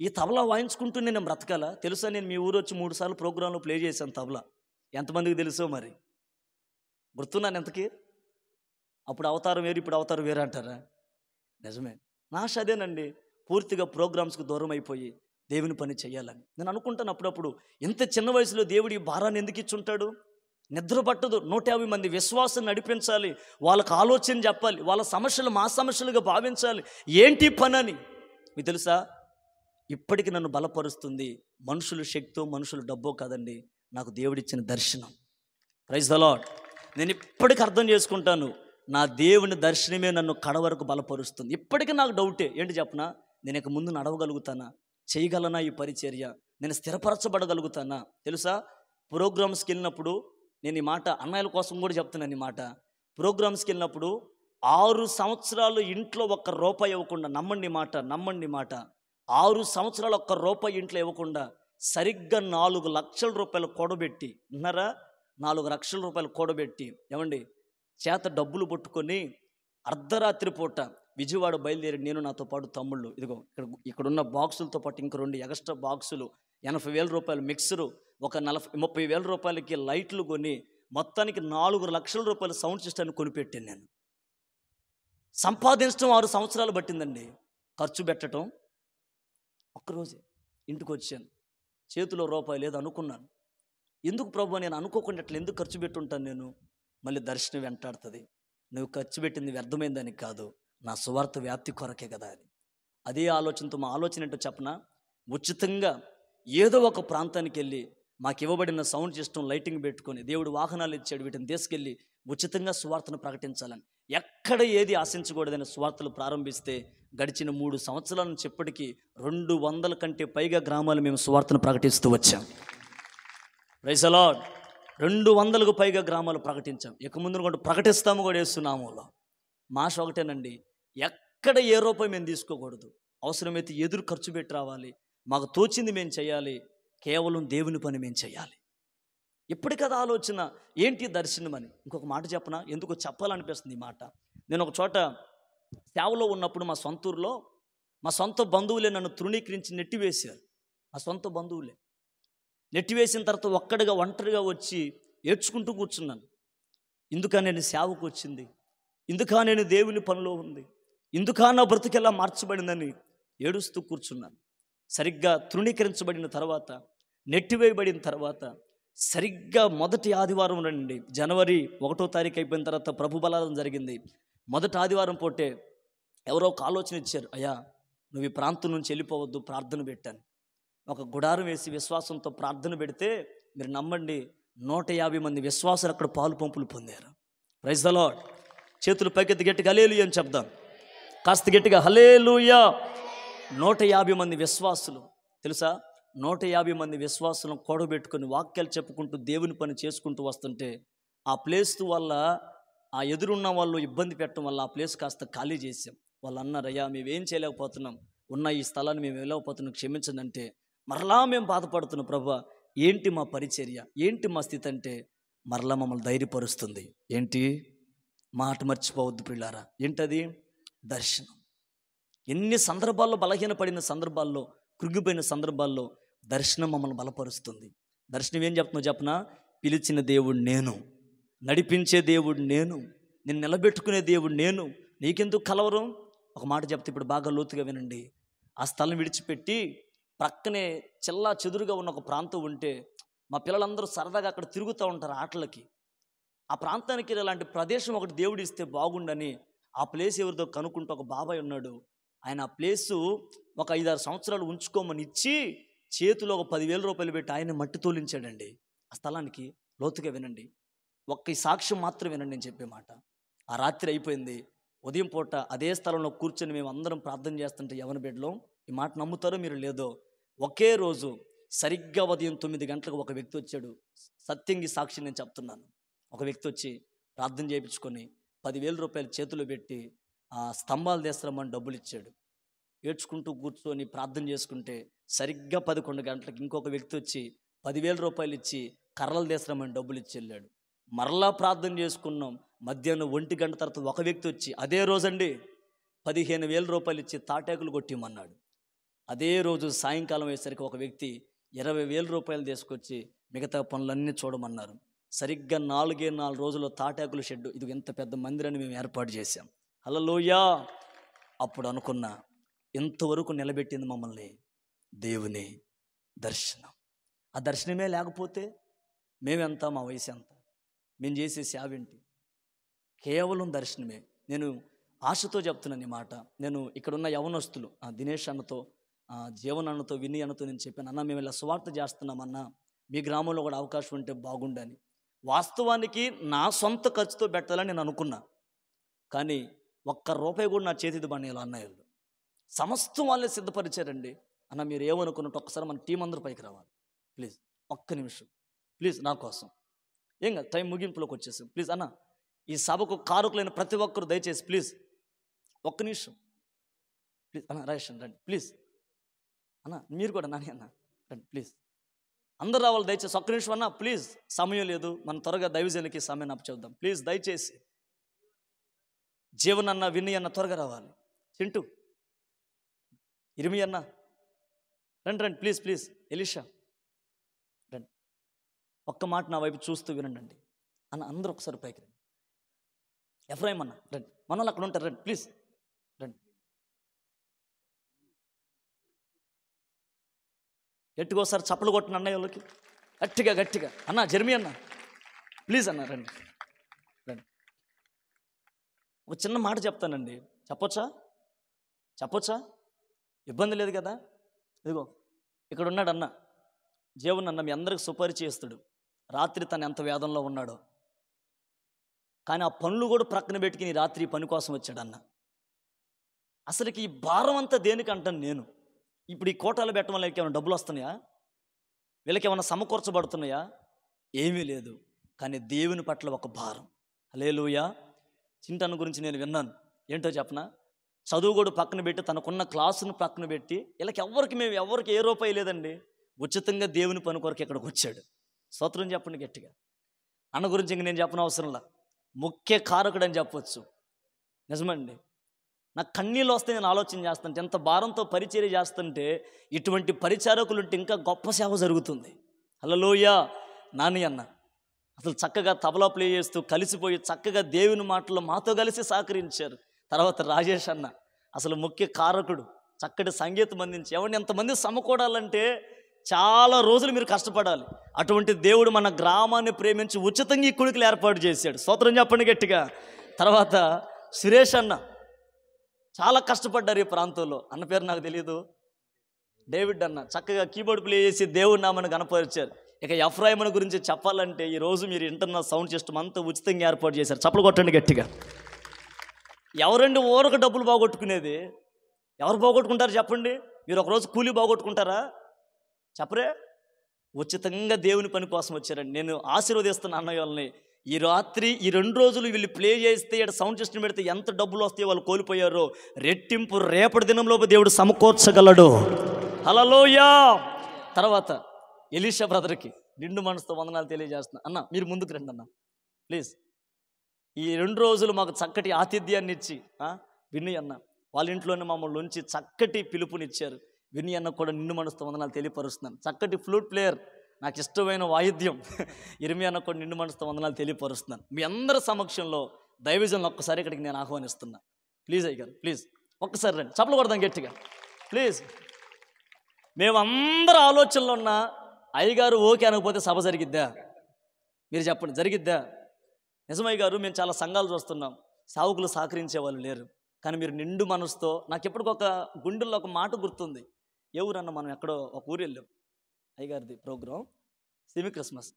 [SPEAKER 1] ఈ తబలా వాయించుకుంటూ నేను బ్రతకాలా? తెలుసా, నేను మీ ఊరు వచ్చి 3 సార్లు ప్రోగ్రాంలో ప్లే చేశాను తబలా. ఎంతమందికి తెలుసో మరి? గుర్తున్నాను ఎంతకి? అప్పుడు అవతారం వేరు, ఇప్పుడు అవతారం వేరు అంటారా? నిజమే. నా ఆశ అదేనండి, పూర్తిగా ప్రోగ్రామ్స్కి దూరం అయిపోయి దేవుని పని చేయాలని నేను అనుకుంటాను. అప్పుడప్పుడు ఇంత చిన్న వయసులో దేవుడు ఈ భారాన్ని ఎందుకు ఇచ్చుంటాడు? నిద్ర పట్టదు. 150 మంది విశ్వాసం నడిపించాలి, వాళ్ళకు ఆలోచన చెప్పాలి, వాళ్ళ సమస్యలు మా సమస్యలుగా భావించాలి. ఏంటి పని అని మీకు తెలుసా? ఇప్పటికి నన్ను బలపరుస్తుంది మనుషుల శక్తో మనుషుల డబ్బో కాదండి, నాకు దేవుడిచ్చిన దర్శనం. Praise the Lord. నేను ఇప్పటికి అర్థం చేసుకుంటాను, నా దేవుని దర్శనమే నన్ను కడ వరకు బలపరుస్తుంది. ఇప్పటికీ నాకు డౌటే. ఏంటి చెప్పనా, నేను ఇక ముందు నడవగలుగుతానా? చేయగలనా ఈ పరిచర్య? నేను స్థిరపరచబడగలుగుతానా? తెలుసా, ప్రోగ్రామ్స్కి వెళ్ళినప్పుడు నేను ఈ మాట అన్నయ్యల కోసం కూడా చెప్తున్నాను. ఈ మాట ప్రోగ్రామ్స్కి వెళ్ళినప్పుడు 6 సంవత్సరాలు ఇంట్లో ₹1 ఇవ్వకుండా, నమ్మండి మాట, 6 సంవత్సరాలు ₹1 ఇంట్లో ఇవ్వకుండా సరిగ్గా 4 లక్షల రూపాయలు కూడబెట్టి, విన్నారా, 4 లక్షల రూపాయలు కూడబెట్టి, ఏమండి, చేత డబ్బులు పట్టుకొని అర్ధరాత్రి పూట విజయవాడ బయలుదేరి నేను, నాతో పాటు తమ్ముళ్ళు, ఇదిగో ఇక్కడున్న బాక్సులతో పాటు ఇంక 2 ఎక్స్ట్రా బాక్సులు, 80,000 రూపాయలు మిక్సరు, ఒక 30,000 రూపాయలకి లైట్లు కొని మొత్తానికి 4 లక్షల రూపాయల సౌండ్ సిస్టమ్ని కొనిపెట్టాను. నేను సంపాదించడం 6 సంవత్సరాలు పట్టిందండి. ఖర్చు పెట్టడం ఒక్కరోజే. ఇంటికి వచ్చాను, చేతిలో రూపాయి లేదు. అనుకున్నాను, ఎందుకు ప్రభు నేను అనుకోకుండా అట్లా ఎందుకు ఖర్చు పెట్టుంటాను? నేను మళ్ళీ దర్శనం వెంటాడుతుంది, నువ్వు ఖర్చు పెట్టింది వ్యర్థమైందని కాదు, నా సువార్త వ్యాప్తి కొరకే కదా అని. అదే ఆలోచనతో, మా ఆలోచన ఏంటో చెప్పనా, ఉచితంగా ఏదో ఒక ప్రాంతానికి వెళ్ళి మాకు ఇవ్వబడిన సౌండ్ సిస్టమ్ లైటింగ్ పెట్టుకొని, దేవుడు వాహనాలు ఇచ్చాడు, వీటిని తీసుకెళ్ళి ఉచితంగా సువార్తను ప్రకటించాలని, ఎక్కడ ఏది ఆశించకూడదని సువార్తలు ప్రారంభిస్తే గడిచిన 3 సంవత్సరాల నుంచి ఇప్పటికీ 200 కంటే పైగా గ్రామాలు మేము సువార్తను ప్రకటిస్తూ వచ్చాం. Praise the lord. 200కు పైగా గ్రామాలు ప్రకటించాం. ఇక ముందు కూడా ప్రకటిస్తాము కూడా యేసునామంలో. మాష ఒకటేనండి, ఎక్కడ ఏ రూపాయి మేము తీసుకోకూడదు. అవసరమైతే ఎదురు ఖర్చు పెట్టి రావాలి. మాకు తోచింది మేము చేయాలి. కేవలం దేవుని పని మేము చేయాలి. ఎప్పటికదా ఆలోచన ఏంటి దర్శనం అని. ఇంకొక మాట చెప్పనా, ఎందుకో చెప్పాలనిపిస్తుంది ఈ మాట. నేను ఒక చోట సేవలో ఉన్నప్పుడు మా సొంత ఊరిలో మా సొంత బంధువులే నన్ను తృణీకరించి నెట్టివేశారు. మా సొంత బంధువులే నెట్టివేసిన తర్వాత ఒంటరిగా వచ్చి ఏడ్చుకుంటూ కూర్చున్నాను. ఇందుకా నేను సేవకు వచ్చింది, ఇందుకా నేను దేవుని పనిలో ఉంది, ఇందుకా నా బ్రతికెలా మార్చబడిందని ఏడుస్తూ కూర్చున్నాను. సరిగ్గా తృణీకరించబడిన తర్వాత, నెట్టివేయబడిన తర్వాత, సరిగ్గా మొదటి ఆదివారం రండి, జనవరి 1వ తారీఖు అయిపోయిన తర్వాత ప్రభు బలారం జరిగింది. మొదటి ఆదివారం పూటే ఎవరో ఒక ఆలోచన ఇచ్చారు, అయ్యా నువ్వు ఈ ప్రాంతం నుంచి వెళ్ళిపోవద్దు, ప్రార్థన పెట్టాను. ఒక గుడారం వేసి విశ్వాసంతో ప్రార్థన పెడితే మీరు నమ్మండి, 150 మంది విశ్వాసులు అక్కడ పాలు పంపులు పొందారు. Praise the Lord. చేతులు పైకెత్తి గట్టిగా హల్లెలూయా అని చెప్దాం. కాస్త గట్టిగా హల్లెలూయా. 150 మంది విశ్వాసులు తెలుసా, 150 మంది విశ్వాసులను కూడబెట్టుకొని వాక్యాలు చెప్పుకుంటూ దేవుని పని చేసుకుంటూ వస్తుంటే ఆ ప్లేస్ వల్ల ఆ ఎదురున్న వాళ్ళు ఇబ్బంది పెట్టడం వల్ల ఆ ప్లేస్ కాస్త ఖాళీ చేసాం. వాళ్ళు అన్నారు, అయ్యా మేమేం చేయలేకపోతున్నాం, ఉన్న ఈ స్థలాన్ని మేము వెళ్ళకపోతున్నాం, క్షమించండి అంటే మరలా మేము బాధపడుతున్నాం ప్రభా. ఏంటి మా పరిచర్య, ఏంటి మా స్థితి అంటే మరలా మమ్మల్ని ధైర్యపరుస్తుంది. ఏంటి మాట మర్చిపోవద్దు పిల్లారా, ఏంటది దర్శనం. ఎన్ని సందర్భాల్లో బలహీనపడిన సందర్భాల్లో, కృంగిపోయిన సందర్భాల్లో దర్శనం మమ్మల్ని బలపరుస్తుంది. దర్శనం ఏం చెప్తున్నావు చెప్పనా, పిలిచిన దేవుడు నేను, నడిపించే దేవుడు నేను, నిన్ను నిలబెట్టుకునే దేవుడు నేను, నీకెందుకు కలవరం. ఒక మాట చెప్తే ఇప్పుడు బాగా లోతుగా వినండి. ఆ స్థలం విడిచిపెట్టి ప్రక్కనే చెల్లా చెదురుగా ఉన్న ఒక ప్రాంతం ఉంటే మా పిల్లలందరూ సరదాగా అక్కడ తిరుగుతూ ఉంటారు ఆటలకి. ఆ ప్రాంతానికి ఇలాంటి ప్రదేశం ఒకటి దేవుడు ఇస్తే బాగుండని ఆ ప్లేస్ ఎవరితో కనుక్కుంటూ ఒక బాబాయ్ ఉన్నాడు. ఆయన ఆ ప్లేసు ఒక 5-6 సంవత్సరాలు ఉంచుకోమని ఇచ్చి చేతిలో ఒక 10,000 రూపాయలు పెట్టి ఆయన మట్టి తోలించాడండి ఆ స్థలానికి. లోతుగా వినండి, ఒక్క ఈ సాక్ష్యం మాత్రం వినండి నేను చెప్పే మాట. ఆ రాత్రి అయిపోయింది. ఉదయం పూట అదే స్థలంలో కూర్చొని మేము అందరం ప్రార్థన చేస్తుంటే యవన బిడ్డలో, ఈ మాట నమ్ముతారో మీరు లేదో, ఒకే రోజు సరిగ్గా ఉదయం 9 గంటలకు ఒక వ్యక్తి వచ్చాడు. సత్యంగి సాక్షి నేను చెప్తున్నాను. ఒక వ్యక్తి వచ్చి ప్రార్థన చేయించుకొని 10,000 రూపాయలు చేతిలో పెట్టి ఆ స్తంభాలు తీస్తామని డబ్బులు ఇచ్చాడు. ఏడ్చుకుంటూ కూర్చొని ప్రార్థన చేసుకుంటే సరిగ్గా 11 గంటలకు ఇంకొక వ్యక్తి వచ్చి 10,000 రూపాయలు ఇచ్చి కర్రలు తీస్తామని డబ్బులు ఇచ్చి వెళ్ళాడు. మరలా ప్రార్థన చేసుకున్నాం. మధ్యాహ్నం 1 గంట తర్వాత ఒక వ్యక్తి వచ్చి అదే రోజండి 15,000 రూపాయలు ఇచ్చి తాటాకులు కొట్టిమన్నాడు. అదే రోజు సాయంకాలం అయ్యేసరికి ఒక వ్యక్తి 20,000 రూపాయలు తీసుకొచ్చి మిగతా పనులన్నీ చూడమన్నారు. సరిగ్గా 4 రోజుల్లో తాటాకుల షెడ్డు, ఇది ఎంత పెద్ద మందిరాన్ని మేము ఏర్పాటు చేశాం. హల్లెలూయా. అప్పుడు అనుకున్నా, ఎంతవరకు నిలబెట్టింది మమ్మల్ని దేవుని దర్శనం. ఆ దర్శనమే లేకపోతే మేమెంత, మా వయసు ఎంత, మేము చేసే సేవేంటి? కేవలం దర్శనమే. నేను ఆశతో చెప్తున్నాను ఈ మాట. నేను ఇక్కడున్న యవనస్తులు దినేష్ అన్నతో, జీవన్ అన్నతో, విని అన్నతో నేను చెప్పాను, అన్న మేము ఇలా సువార్త చేస్తున్నామన్నా, మీ గ్రామంలో కూడా అవకాశం ఉంటే బాగుండని. వాస్తవానికి నా సొంత ఖర్చుతో పెట్టాలని నేను అనుకున్నా, కానీ ₹1 కూడా నా చేతిది బండి అన్నయ్యలు సమస్తం వాళ్ళే సిద్ధపరిచారండి. అన్న మీరు ఏమనుకున్నట్టు ఒక్కసారి మన టీం అందరూ పైకి రావాలి ప్లీజ్, ఒక్క నిమిషం ప్లీజ్, నా కోసం. ఏం కాదు, టైం ముగింపులోకి వచ్చేసాం. ప్లీజ్ అన్న, ఈ సభకు కారుకులైన ప్రతి ఒక్కరు దయచేసి ప్లీజ్ ఒక్క నిమిషం ప్లీజ్. అన్న రాజేష్ రండి ప్లీజ్. అన్న మీరు కూడా నాని అన్న రండి ప్లీజ్. అందరు రావాలి దయచేసి, ఒక్క నిమిషం అన్న ప్లీజ్. సమయం లేదు, మనం త్వరగా దైవజనులకి సమయం అప్పచెప్దాం ప్లీజ్ దయచేసి. జీవన్ అన్న, విని అన్న త్వరగా రావాలి. చింటూ, ఇరిమి అన్న రండి రండి ప్లీజ్ ప్లీజ్. ఎలీషా రండి. ఒక్క మాట నా వైపు చూస్తూ వినండి అన్న. అందరూ ఒకసారి పైకి రండి. ఎఫ్రాయిం అన్న రండి, మన వాళ్ళు అక్కడ ఉంటారు రండి ప్లీజ్ రండి. గట్టిగా ఒకసారి చప్పలు కొట్టిన అన్నయ్య వాళ్ళకి గట్టిగా గట్టిగా. అన్న జర్మీ అన్న ప్లీజ్ అన్న రండి రండి. ఒక చిన్న మాట చెప్తానండి, చెప్పొచ్చా? చెప్పొచ్చా? ఇబ్బంది లేదు కదా? ఇదిగో ఇక్కడ ఉన్నాడు అన్న జీవన్ అన్న, మీ అందరికి సుపరిచయస్తుడు. రాత్రి తను ఎంత వేదంలో ఉన్నాడో, కానీ ఆ పనులు కూడా ప్రక్కన పెట్టుకుని రాత్రి పని కోసం వచ్చాడన్న. అసలుకి ఈ భారం అంతా దేనికంటాను నేను. ఇప్పుడు ఈ కోటాలు పెట్టడం వల్ల ఏమైనా డబ్బులు వస్తున్నాయా? వీళ్ళకి ఏమైనా సమకూర్చబడుతున్నాయా? ఏమీ లేదు, కానీ దేవుని పట్ల ఒక భారం. హల్లెలూయా. చింటన్ గురించి నేను విన్నాను. ఏంటో చెప్పనా, చదువు కూడా పక్కన పెట్టి తనకున్న క్లాసును పక్కన పెట్టి మేము ఎవరికి ఏ రూపాయి లేదండి, ఉచితంగా దేవుని పని కొరకు ఇక్కడికి వచ్చాడు. స్తోత్రం చెప్పండి గట్టిగా. అన్న గురించి ఇంక నేను చెప్పనవసరం అవసరంలా, ముఖ్య కారకుడు అని చెప్పవచ్చు. నిజమండి, నాకు కన్నీళ్ళు వస్తే నేను ఆలోచన చేస్తుంటే, ఎంత భారంతో పరిచర్య చేస్తుంటే ఇటువంటి పరిచారకులు ఉంటే ఇంకా గొప్ప సేవ జరుగుతుంది. హల్లెలూయా. నాని అన్న అసలు చక్కగా తబలా ప్లే చేస్తూ కలిసిపోయి చక్కగా దేవుని మాటల్లో మాతో కలిసి సహకరించారు. తర్వాత రాజేష్ అన్న అసలు ముఖ్య కారకుడు, చక్కటి సంగీతం అందించి. ఎవరిని ఎంతమంది సమకూడాలంటే చాలా రోజులు మీరు కష్టపడాలి. అటువంటి దేవుడు మన గ్రామాన్ని ప్రేమించి ఉచితంగా ఈ కొడుకులు ఏర్పాటు చేశాడు. స్తోత్రం చెప్పండి గట్టిగా. తర్వాత సురేష్ అన్న చాలా కష్టపడ్డారు ఈ ప్రాంతంలో. అన్న పేరు నాకు తెలియదు, డేవిడ్ అన్న చక్కగా కీబోర్డ్ ప్లే చేసి దేవుడి నామని కనపరిచారు. ఇక ఎఫ్రాయిమును గురించి చెప్పాలంటే ఈరోజు మీరు వింటున్న సౌండ్ సిస్టమ్ అంతా ఉచితంగా ఏర్పాటు చేశారు. చప్పలు కొట్టండి గట్టిగా. ఎవరండి ఊరకు డబ్బులు బాగొట్టుకునేది? ఎవరు బాగొట్టుకుంటారు చెప్పండి? మీరు ఒకరోజు కూలీ బాగొట్టుకుంటారా? చెప్పరే. ఉచితంగా దేవుని పని కోసం వచ్చారండి. నేను ఆశీర్వదిస్తున్న అన్నయ్య వాళ్ళని. ఈ రాత్రి ఈ 2 రోజులు వీళ్ళు ప్లే చేస్తే ఇక్కడ సౌండ్ సిస్టమ్ పెడితే ఎంత డబ్బులు వస్తాయో వాళ్ళు కోల్పోయారో రెట్టింపు రేపటి దినంలో దేవుడు సమకూర్చగలడు. హల్లెలూయా. తర్వాత ఎలీషా బ్రదర్కి నిండు మనసుతో వందనాలు తెలియజేస్తున్నా. అన్న మీరు ముందుకు రండి అన్న ప్లీజ్. ఈ 2 రోజులు మాకు చక్కటి ఆతిథ్యాన్ని ఇచ్చి విని అన్న వాళ్ళ ఇంట్లోనే మమ్మల్ని ఉంచి చక్కటి పిలుపునిచ్చారు. విని అన్న కూడా నిండు మనసుతో వందనాలు తెలియపరుస్తున్నాను. చక్కటి ఫ్లూట్ ప్లేయర్, నాకు ఇష్టమైన వాయిద్యం ఇరిమి అన్న కూడా నిండు మనసుతో వందనాలు తెలియపరుస్తున్నాను. మీ అందరి సమక్షంలో దైవజనులు ఒక్కసారి ఇక్కడికి నేను ఆహ్వానిస్తున్నా. ప్లీజ్ అయ్య గారు, ప్లీజ్ ఒక్కసారి రండి. చప్పలు కొడదాం గట్టిగా ప్లీజ్. మేమందరూ ఆలోచనలో ఉన్న అయ్యగారు ఓకే అనకపోతే సభ జరిగిద్దా? మీరు చెప్పండి, జరిగిద్దా? నిజమయ్య గారు, మేము చాలా సంఘాలు చూస్తున్నాం, సావుకులు సహకరించే వాళ్ళు లేరు. కానీ మీరు నిండు మనసుతో, నాకు ఎప్పటికొక గుండెల్లో ఒక మాట గుర్తుంది. ఏ ఊరన్న, మనం ఎక్కడో ఒక ఊరు వెళ్ళాం, అయ్యగారిది ప్రోగ్రాం సెమీ క్రిస్మస్.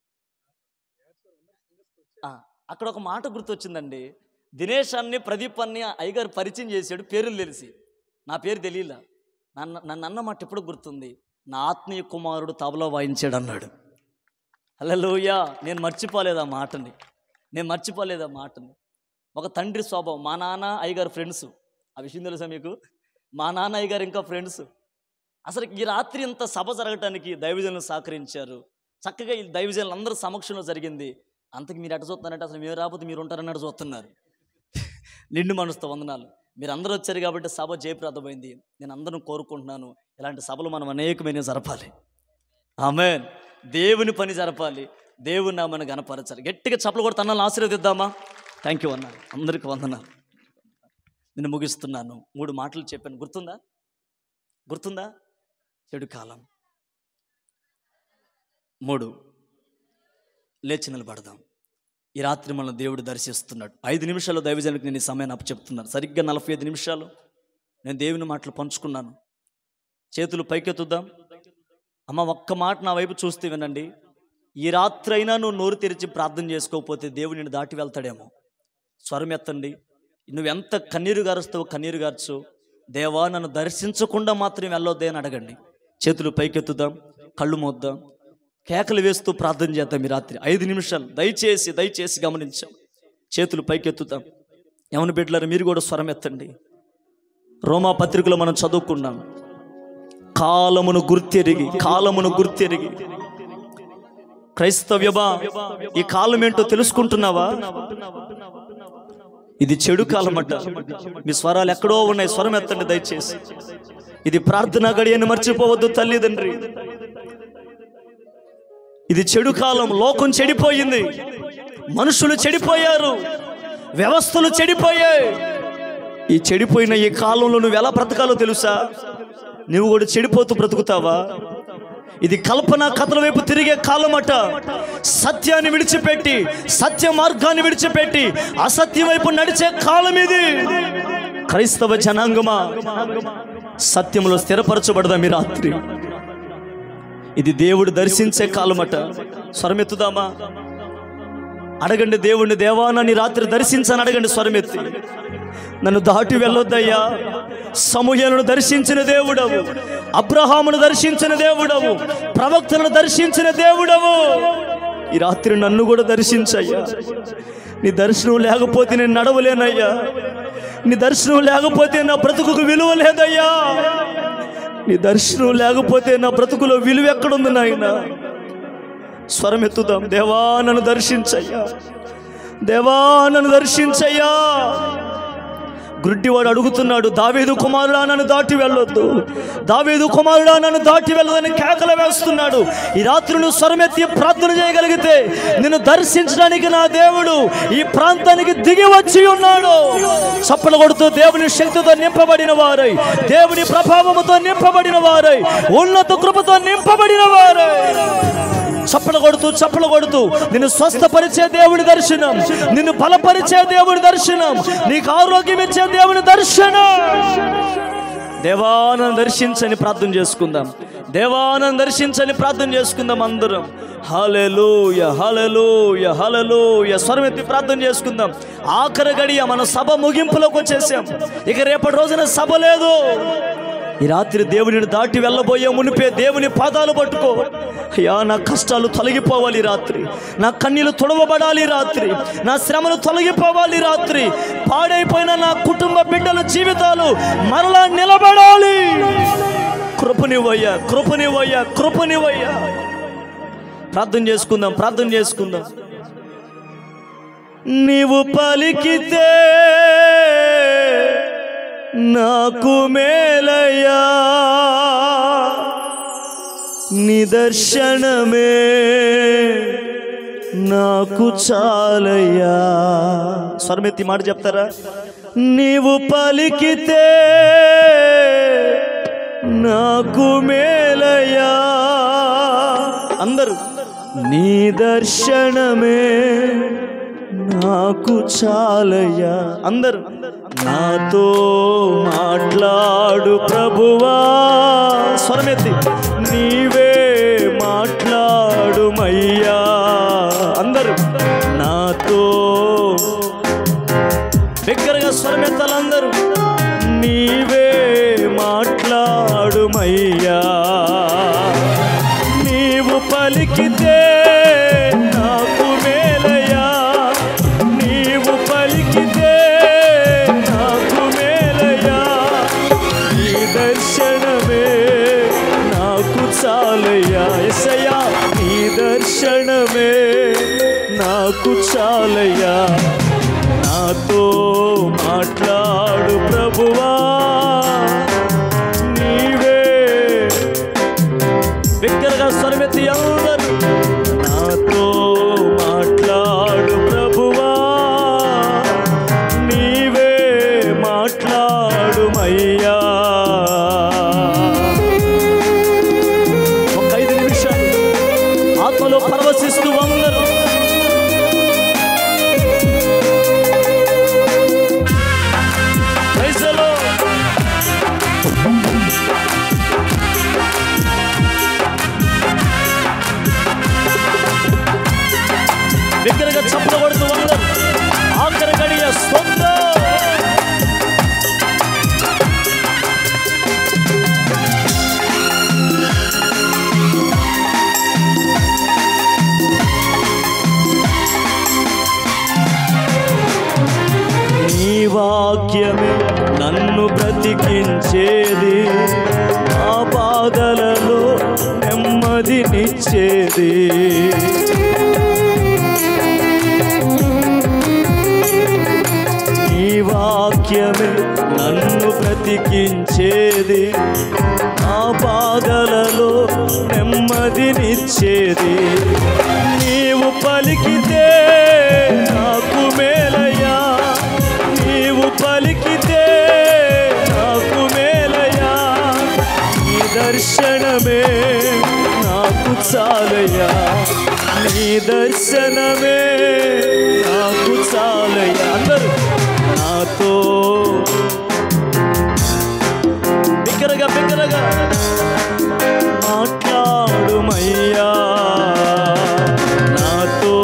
[SPEAKER 1] అక్కడ ఒక మాట గుర్తొచ్చిందండి. దినేష్ అన్ని ప్రదీప్ అన్ని అయ్యగారు పరిచయం చేశాడు, పేర్లు తెలిసి. నా పేరు తెలియలా. నన్ను అన్న మాట ఎప్పుడు గుర్తుంది, నా ఆత్మీయ కుమారుడు తబలా వాయించాడు అన్నాడు. హల్లెలూయా. నేను మర్చిపోలేదు ఆ మాటని. ఒక తండ్రి స్వభావం. మా నాన్న అయ్యగారు ఫ్రెండ్స్, ఆ విషయం తెలుసా మీకు? మా నాన్న అయ్యగారు ఇంకా ఫ్రెండ్స్. అసలు ఈ రాత్రి ఇంత సభ జరగటానికి దైవజనులు సహకరించారు. చక్కగా ఈ దైవజనులు అందరూ సమక్షంలో జరిగింది. అంతకు మీరు ఎట చూస్తున్నారంటే అసలు మీరు రాకపోతే మీరు ఉంటారన్నట్టు చూస్తున్నారు. నిండు మనసుతో వందనాలు. మీరు అందరూ వచ్చారు కాబట్టి సభ జయప్రదమైంది. నేను అందరూ కోరుకుంటున్నాను, ఇలాంటి సభలు మనం అనేకమైన జరపాలి. ఆమేన్. దేవుని పని జరపాలి, దేవుని నామని గణపరచాలి. గట్టిగా చప్పలు కొడుతూ అన్నలను ఆశీర్వదిద్దామా? థ్యాంక్ యూ అన్న, అందరికీ వందనాలు. నేను ముగిస్తున్నాను. 3 మాటలు చెప్పాను, గుర్తుందా? చెడు కాలం. 3 లేచి నిలబడదాం. ఈ రాత్రి మన దేవుడు దర్శిస్తున్నాడు. 5 నిమిషాలు దైవజనులకు నేను ఈ సమయాన్ని అప్పచెప్తున్నాను. సరిగ్గా 45 నిమిషాలు నేను దేవుని మాటలు పంచుకున్నాను. చేతులు పైకెత్తుద్దాం. అమ్మ, ఒక్క మాట నా వైపు చూస్తే వినండి. ఈ రాత్రి అయినా నువ్వు నోరు తెరిచి ప్రార్థన చేసుకోకపోతే దేవుడు నిన్ను దాటి వెళ్తాడేమో. స్వరం ఎత్తండి. నువ్వెంత కన్నీరు గారుస్తావో కన్నీరు గార్చు. దేవా, నన్ను దర్శించకుండా మాత్రం వెళ్ళొద్దే అని అడగండి. చేతులు పైకెత్తుదాం, కళ్ళు మోద్దాం, కేకలు వేస్తూ ప్రార్థన చేద్దాం. ఈ రాత్రి 5 నిమిషాలు దయచేసి గమనించాం. చేతులు పైకెత్తుతాం. యవన బిడ్డలారా, మీరు కూడా స్వరం ఎత్తండి. రోమా పత్రికలో మనం చదువుకున్నాం, కాలమును గుర్తెరిగి. క్రైస్తవ్యమా, ఈ కాలం ఏంటో తెలుసుకుంటున్నావా? ఇది చెడు కాలం అట. మీ స్వరాలు ఎక్కడో ఉన్నాయి, స్వరం ఎత్తండి దయచేసి. ఇది ప్రార్థనా గడి అని మర్చిపోవద్దు తల్లిదండ్రి. ఇది చెడు కాలం. లోకం చెడిపోయింది, మనుషులు చెడిపోయారు, వ్యవస్థలు చెడిపోయాయి. ఈ చెడిపోయిన ఈ కాలంలో నువ్వు ఎలా బ్రతకాలో తెలుసా? నువ్వు కూడా చెడిపోతూ బ్రతుకుతావా? ఇది కల్పన కథల వైపు తిరిగే కాలం అట. సత్యాన్ని విడిచిపెట్టి, సత్య మార్గాన్ని విడిచిపెట్టి అసత్యం వైపు నడిచే కాలం ఇది. క్రైస్తవ జనాంగమా, సత్యంలో స్థిరపరచబడదాం ఈ రాత్రి. ఇది దేవుడు దర్శించే కాలం అట. స్వరమెత్తుదామా? అడగండి దేవుణ్ణి, దేవా నన్ను రాత్రి దర్శించని అడగండి స్వరమెత్తి. నన్ను దాటి వెళ్ళొద్దయ్యా. సమూయేలును దర్శించిన దేవుడవు, అబ్రహామును దర్శించిన దేవుడవు, ప్రవక్తలను దర్శించిన దేవుడవు. ఈ రాత్రి నన్ను కూడా దర్శించయ్యా. నీ దర్శనం లేకపోతే నేను నడవలేనయ్యా. నీ దర్శనం లేకపోతే నా బ్రతుకుకు విలువ లేదయ్యా. నీ దర్శనం లేకపోతే నా బ్రతుకులో విలువ ఎక్కడుంది నాయన? స్వరం ఎత్తుదాం. దేవా నన్ను దర్శించయ్యా, దేవా నన్ను దర్శించయ్యా. గుడ్డివాడు అడుగుతున్నాడు, దావీదు కుమారుడా నన్ను దాటి వెళ్ళొద్దు, దావీదు కుమారుడా నన్ను దాటి వెళ్ళొద్దని కేకలు వేస్తున్నాడు. ఈ రాత్రి నువ్వు స్వరమెత్తి ప్రార్థన చేయగలిగితే నిన్ను దర్శించడానికి నా దేవుడు ఈ ప్రాంతానికి దిగి వచ్చి ఉన్నాడు. చప్పలు కొడుతూ దేవుని శక్తితో నింపబడిన వారై, దేవుని ప్రభావముతో నింపబడిన వారై, ఉన్నత కృపతో నింపబడిన వారై చప్పలు కొడుతూ నిన్ను స్వస్థపరిచే దేవుని దర్శనం, నిన్ను బలపరిచే దేవుని దర్శనం, నీకు ఆరోగ్యం ఇచ్చే దేవుని దర్శనం. దేవానంద దర్శించని ప్రార్థన చేసుకుందాం. దేవానంద దర్శించని ప్రార్థన చేసుకుందాం అందరం. హల్లెలూయా, హల్లెలూయా, హల్లెలూయా. స్వరమెత్తి ప్రార్థన చేసుకుందాం. ఆఖరి గడియ మన సభ ముగింపులోకి వచ్చేసాం. ఇక రేపటి రోజున సభ లేదు. ఈ రాత్రి దేవుడిని దాటి వెళ్ళబోయే మునిపే దేవుని పాదాలు పట్టుకో. అయ్యా, నా కష్టాలు తొలగిపోవాలి రాత్రి, నా కన్నీళ్ళు తుడవబడాలి రాత్రి, నా శ్రమలు తొలగిపోవాలి రాత్రి, పాడైపోయిన నా కుటుంబ బిడ్డల జీవితాలు మరలా నిలబడాలి. కృపనివయ్యా, కృపనివయ్యా, కృపనివయ్యా. ప్రార్థన చేసుకుందాం, ప్రార్థన చేసుకుందాం. నీవు పలికితే నాకు మేలయ్యా, నిదర్శనమే నాకు చాలయ్యా. స్వరమెత్తి మాట చెప్తారా? నీవు పలికితే నాకు మేలయ్యా. అందరూ నిదర్శనమే నాకు చాలయ్యా. అందరూ నాతో మాట్లాడు ప్రభువా. స్వరమెత్తి నీవే మాట్లాడుమయ్యా. అందరూ నాతో దగ్గరగా స్వరమెత్తాలందరూ. నీవే మాట్లాడుమయ్యా. నీవు పలికితే నాకు మేలయ్యా, నీవు పలికితే నాకు మేలయ్యా. నీ దర్శనమే నాకు చాలయ్యా. యేసయ్యా, నీ దర్శనమే నాకు చాలయ్యా. నాతో మాట్లాడు ప్రభువా. నీవే దగ్గరగా స్వరమెత్తి అందరూ. నాతో మాట్లాడు ప్రభువా. నీవే మాట్లాడుమయ్యా. ఒక 5 నిమిషాలు ఆత్మలో పరవశిస్తూ అందరూ దగ్గరగా చప్పలు కొడుతూ అందరూ. ఆఖరి గడియ స్తోత్రం. నీ వాక్యమే నన్ను బ్రతికించేది, నా బాధలలో నెమ్మదినిచ్చేది. నీ వాక్యమే నన్ను బ్రతికించేది, నా బాధలలో నెమ్మదినిచ్చేది. నీవు పలికితే నాకు మేలయ్యా, నీవు పలికితే నాకు మేలయ్యా. నీ దర్శనమే నాకు చాలయ్యా, నీ దర్శనమే నాకు చాలయ్యా. అందరూ నాతో బిగ్గరగా బిగ్గరగా మాట్లాడుమయ్యా. నాతో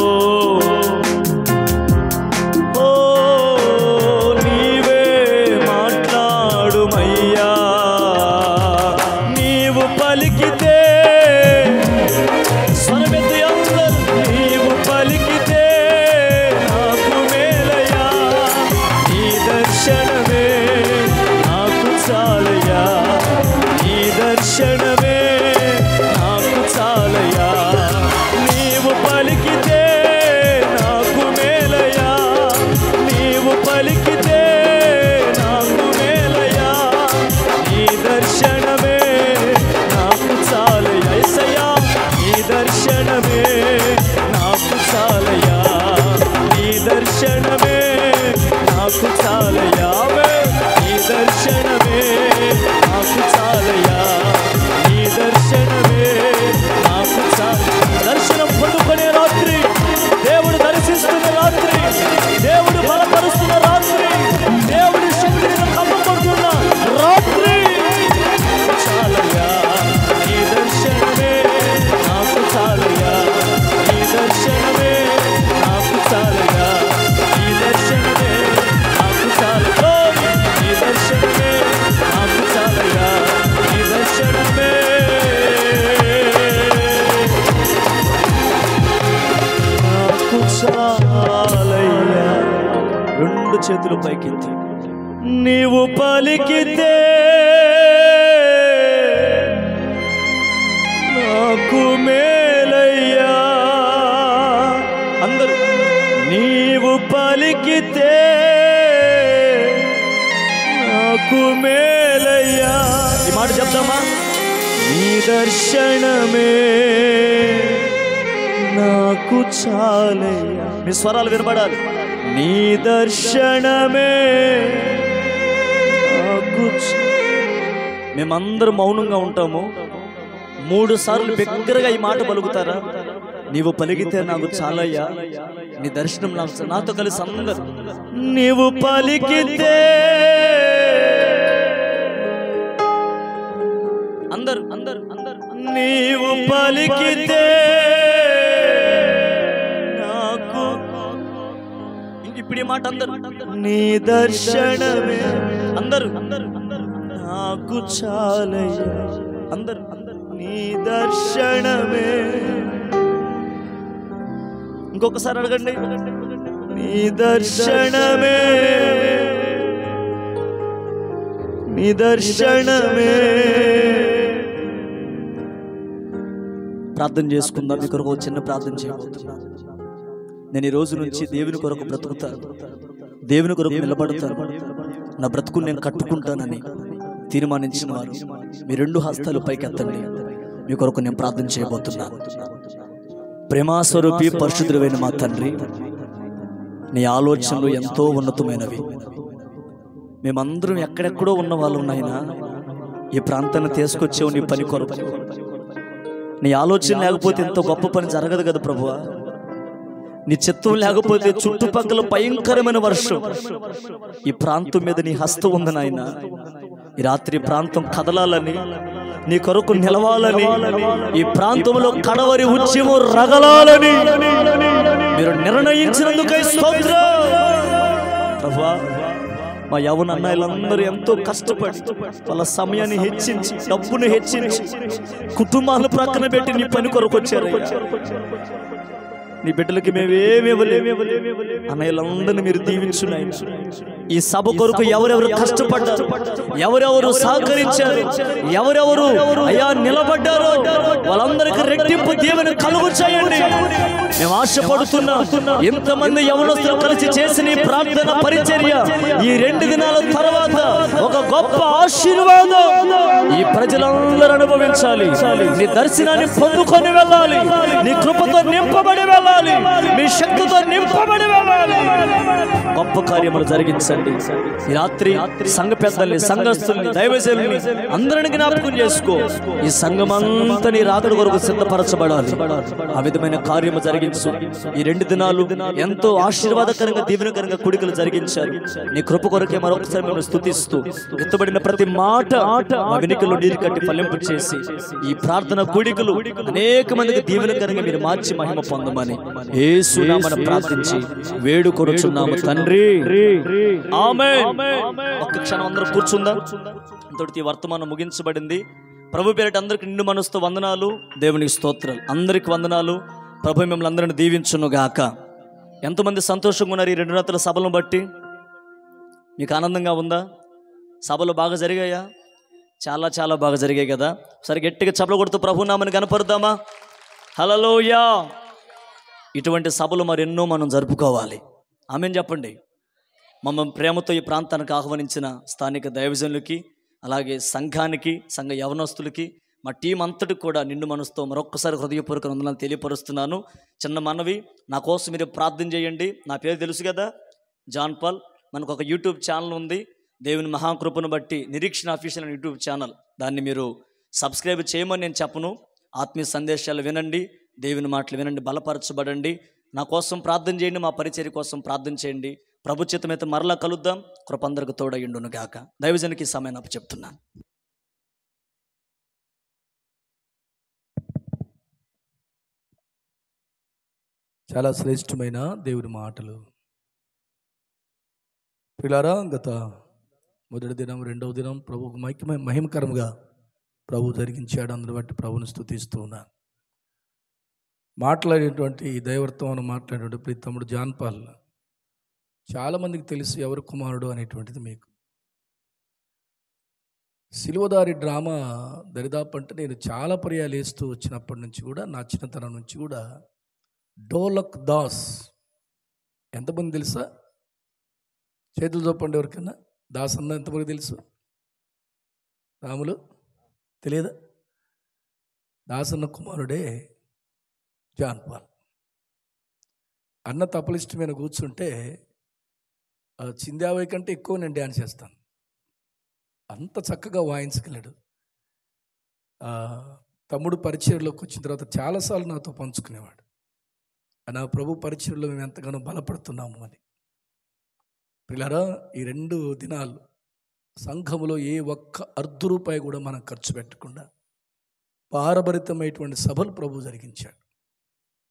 [SPEAKER 1] ఓ నీవే మాట్లాడుమయ్యా. నీవు పలికితే స్వరమెత్తి అందరూ. నీవు చాలయ్యా. రెండు చేతులు పైకెత్తి నీవు పలికితే నాకు మేలయ్యా. అందరూ నీవు పలికితే నాకు మేలయ్యా. ఈ మాట చెప్తామా? నీ దర్శనమే నాకు చాలయ్యా. మీ స్వరాలు వినబడాలి. నీ దర్శనమే నాకు. మేమందరం మౌనంగా ఉంటాము. 3 సార్లు బిగ్గరగా ఈ మాట పలుకుతారా? నీవు పలికితే నాకు చాలయ్యా, నీ దర్శనం నాకు. నాతో కలిసి అందరు నీవు పలికితే. అందరు అందరు అందరు నీవు పలికితే నాకు. ఇప్పుడు ఈ మాట అందరు నీ దర్శనమే. అందరు అందరు నాకు చాలయ్యా. అందరు అందరు నీ దర్శనమే. ఇంకొకసారి అడగండి. నీ దర్శనమే, నీ దర్శనమే. ప్రార్థన చేసుకుందాం. మీ కొరకు చిన్న ప్రార్థన చేయబోతున్నా. నేను ఈ రోజు నుంచి దేవుని కొరకు బ్రతుకుతాను, దేవుని కొరకు నిలబడతాను, నా బ్రతుకుని నేను కట్టుకుంటానని తీర్మానించిన వారు మీ 2 హస్తాలు పైకెత్తండి. మీ కొరకు నేను ప్రార్థన చేయబోతున్నాను. ప్రేమాస్వరూపి పరిశుద్ధుడైన మా తండ్రి, నీ ఆలోచనలు ఎంతో ఉన్నతమైనవి. మేమందరం ఎక్కడెక్కడో ఉన్న వాళ్ళు నాయనా, ఈ ప్రాంతాన్ని తీసుకొచ్చావు నీ పని కొరకు. నీ ఆలోచన లేకపోతే ఇంత గొప్ప పని జరగదు కదా ప్రభువా. నీ చిత్తం లేకపోతే చుట్టుపక్కల భయంకరమైన వర్షం. ఈ ప్రాంతం మీద నీ హస్తం ఉంది నాయన. ఈ రాత్రి ప్రాంతం కదలాలని, నీ కొరకు నిలవాలని, ఈ ప్రాంతంలో కడవరి ఉద్యమం రగలాలని మీరు నిర్ణయించినందుకై స్తోత్రం ప్రభువా. మా యవ్వన అన్నయ్యలందరూ ఎంతో కష్టపడి వాళ్ళ సమయాన్ని హెచ్చించి, డబ్బును హెచ్చించి, కుటుంబాలు ప్రక్కన పెట్టి నీ పని కొరకు వచ్చారు. నీ బిడ్డలకి మేమేమి ఇవ్వలేము. అన్నయ్యలందరినీ మీరు దీవించున్నాయి. ఈ సభ కొరకు ఎవరెవరు కష్టపడ్డారు, ఎవరెవరు సహకరించారు, ఎవరెవరు అయ్యా నిలబడ్డారో వాళ్ళందరికీ రెట్టింపు దీవెన కలుగు చేయండి. మేము ఆశపడుతున్నాం. ఎంతమంది యవనస్తులు కలిసి చేసిన ఈ ప్రార్థన పరిచర్య ఈ 2 దినాల తర్వాత ఒక గొప్ప ఆశీర్వాదం ఈ ప్రజలందరూ అనుభవించాలి. నీ దర్శనాన్ని పొందుకొని వెళ్ళాలి. నీ కృపతో నింపబడి వెళ్ళాలి. మీ శక్తితో నింపబడి వెళ్ళాలి. గొప్ప కార్యములు జరిగించండి. ఈ రాత్రి సంఘ పెద్దల్ని, సంఘస్థుల్ని, దైవజనుల్ని అందరిని జ్ఞాపకం చేసుకో. ఈ సంఘమంతా నీ రాకడ కొరకు సిద్ధపరచబడాలి. ఆ విధమైన కార్యము జరిగించు. ఈ 2 దినాలు ఎంతో ఆశీర్వాదకరంగా, దీవెనకరంగా కూడికలు జరిగించారు. నీ కృప కొరకే మరొకసారి మేము స్తుతిస్తూ, ఎత్తబడిన ప్రతి మాట మా వెనుకల్లో నీరు కట్టి ఫలింపు చేసి ఈ ప్రార్థన కూడికలు అనేక మందికి దీవెనకరంగా మీరు మార్చి మహిమ పొందమని యేసు నామమున ప్రార్థించి వేడుకొనుచున్నాము తండ్రి. ఆమేన్. ఒక్క క్షణం అందరూ కూర్చుందాం. ఇంతటితో ఈ వర్తమానం ముగించబడింది. ప్రభు పేరిట అందరికి నిండు మనసుతో వందనాలు, దేవునికి స్తోత్రాలు. అందరికి వందనాలు. ప్రభు మిమ్మల్ని అందరిని దీవించును గాక. ఎంతమంది సంతోషంగా ఉన్నారు ఈ 2 రాత్రుల సభలను బట్టి? మీకు ఆనందంగా ఉందా? సభలు బాగా జరిగాయా? చాలా చాలా బాగా జరిగాయి కదా. సరే గట్టిగా చప్పలు కొడుతూ ప్రభు నామని కనపరుద్దామా? హల్లెలూయా. ఇటువంటి సభలు మరెన్నో మనం జరుపుకోవాలి. ఆమేన్ చెప్పండి. మమ్మల్ని ప్రేమతో ఈ ప్రాంతానికి ఆహ్వానించిన స్థానిక దైవజనులకి, అలాగే సంఘానికి, సంఘ యవనస్తులకి, మా టీం అంతటికి కూడా నిండు మనసుతో మరొక్కసారి హృదయపూర్వక వందనాలు తెలియపరుస్తున్నాను. చిన్న మనవి, నా కోసం మీరు ప్రార్థన చేయండి. నా పేరు తెలుసు కదా, జాన్ పాల్. మనకు ఒక యూట్యూబ్ ఛానల్ ఉంది, దేవుని మహాకృపను బట్టి నిరీక్షణ అఫీషియల్ యూట్యూబ్ ఛానల్. దాన్ని మీరు సబ్స్క్రైబ్ చేయమని నేను చెప్పను. ఆత్మీయ సందేశాలు వినండి, దేవుని మాటలు వినండి, బలపరచబడండి. నా కోసం ప్రార్థన చేయండి, మా పరిచర్య కోసం ప్రార్థన చేయండి. ప్రభు చిత్తమైతే మరలా కలుద్దాం. కృప అందరికి తోడయ్యుండును గాక. దైవజనికి సమయం అప్పు చెప్తున్నాను.
[SPEAKER 2] చాలా శ్రేష్టమైన దేవుని మాటలు. పిల్లారా, గత మొదటి దినం, 2వ దినం ప్రభువుకు మహిమకరంగా ప్రభు జరిగించాడు. అందుని బట్టి ప్రభుని స్తుతిస్తూ ఉన్నాను. మాట్లాడేటువంటి దైవర్తమానం మాట్లాడేటువంటి ప్రియ తమ్ముడు జాన్ పాల్ చాలామందికి తెలుసు ఎవరు కుమారుడు అనేటువంటిది. మీకు సిలువదారి డ్రామా దరిదాపు అంటే నేను చాలా పర్యాలు వేస్తూ వచ్చినప్పటి నుంచి కూడా, నా చిన్నతనం నుంచి కూడా, డోలక్ దాస్ ఎంతమంది తెలుసా? చేతులు చూపండి ఎవరికైనా. దాస్ అన్న ఎంతమంది తెలుసు? రాములు తెలియదా? దాసన్న కుమారుడే జాన్ పాల్. అన్న తపలిస్ట్ మీద కూర్చుంటే చిందావై కంటే ఎక్కువ నేను డ్యాన్స్ చేస్తాను, అంత చక్కగా వాయించగలడు. తమ్ముడు పరిచయంలోకి వచ్చిన తర్వాత చాలాసార్లు నాతో పంచుకునేవాడు, నా ప్రభు పరిచయంలో మేము ఎంతగానో బలపడుతున్నాము అని. పిల్లరా, ఈ 2 దినాలు సంఘములో ఏ ఒక్క ₹1 కూడా మనం ఖర్చు పెట్టకుండా భారభరితమైనటువంటి సభలు ప్రభు జరిగించాడు.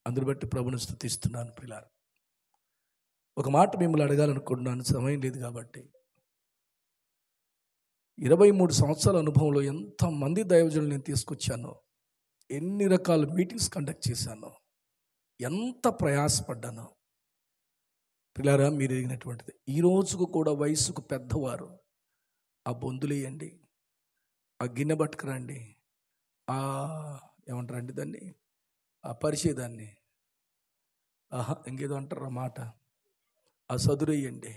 [SPEAKER 2] అందుని బట్టి ప్రభుని స్తుతిస్తున్నాను. పిల్లరా, ఒక మాట మిమ్మల్ని అడగాలనుకుంటున్నాను, సమయం లేదు కాబట్టి. 23 సంవత్సరాల అనుభవంలో ఎంతమంది దైవజనులు నేను తీసుకొచ్చానో, ఎన్ని రకాల మీటింగ్స్ కండక్ట్ చేశానో, ఎంత ప్రయాసపడ్డానో. పిల్లరా, మీరు ఎరిగినటువంటిది ఈ రోజుకు కూడా వయసుకు పెద్దవారు ఆ బొందులేయండి, ఆ గిన్నె పట్టుకురండి, ఏమంటారండి దాన్ని, ఆ పరిచేదాన్ని, ఇంకేదో అంటారు ఆ మాట, ఆ సదురేయండి,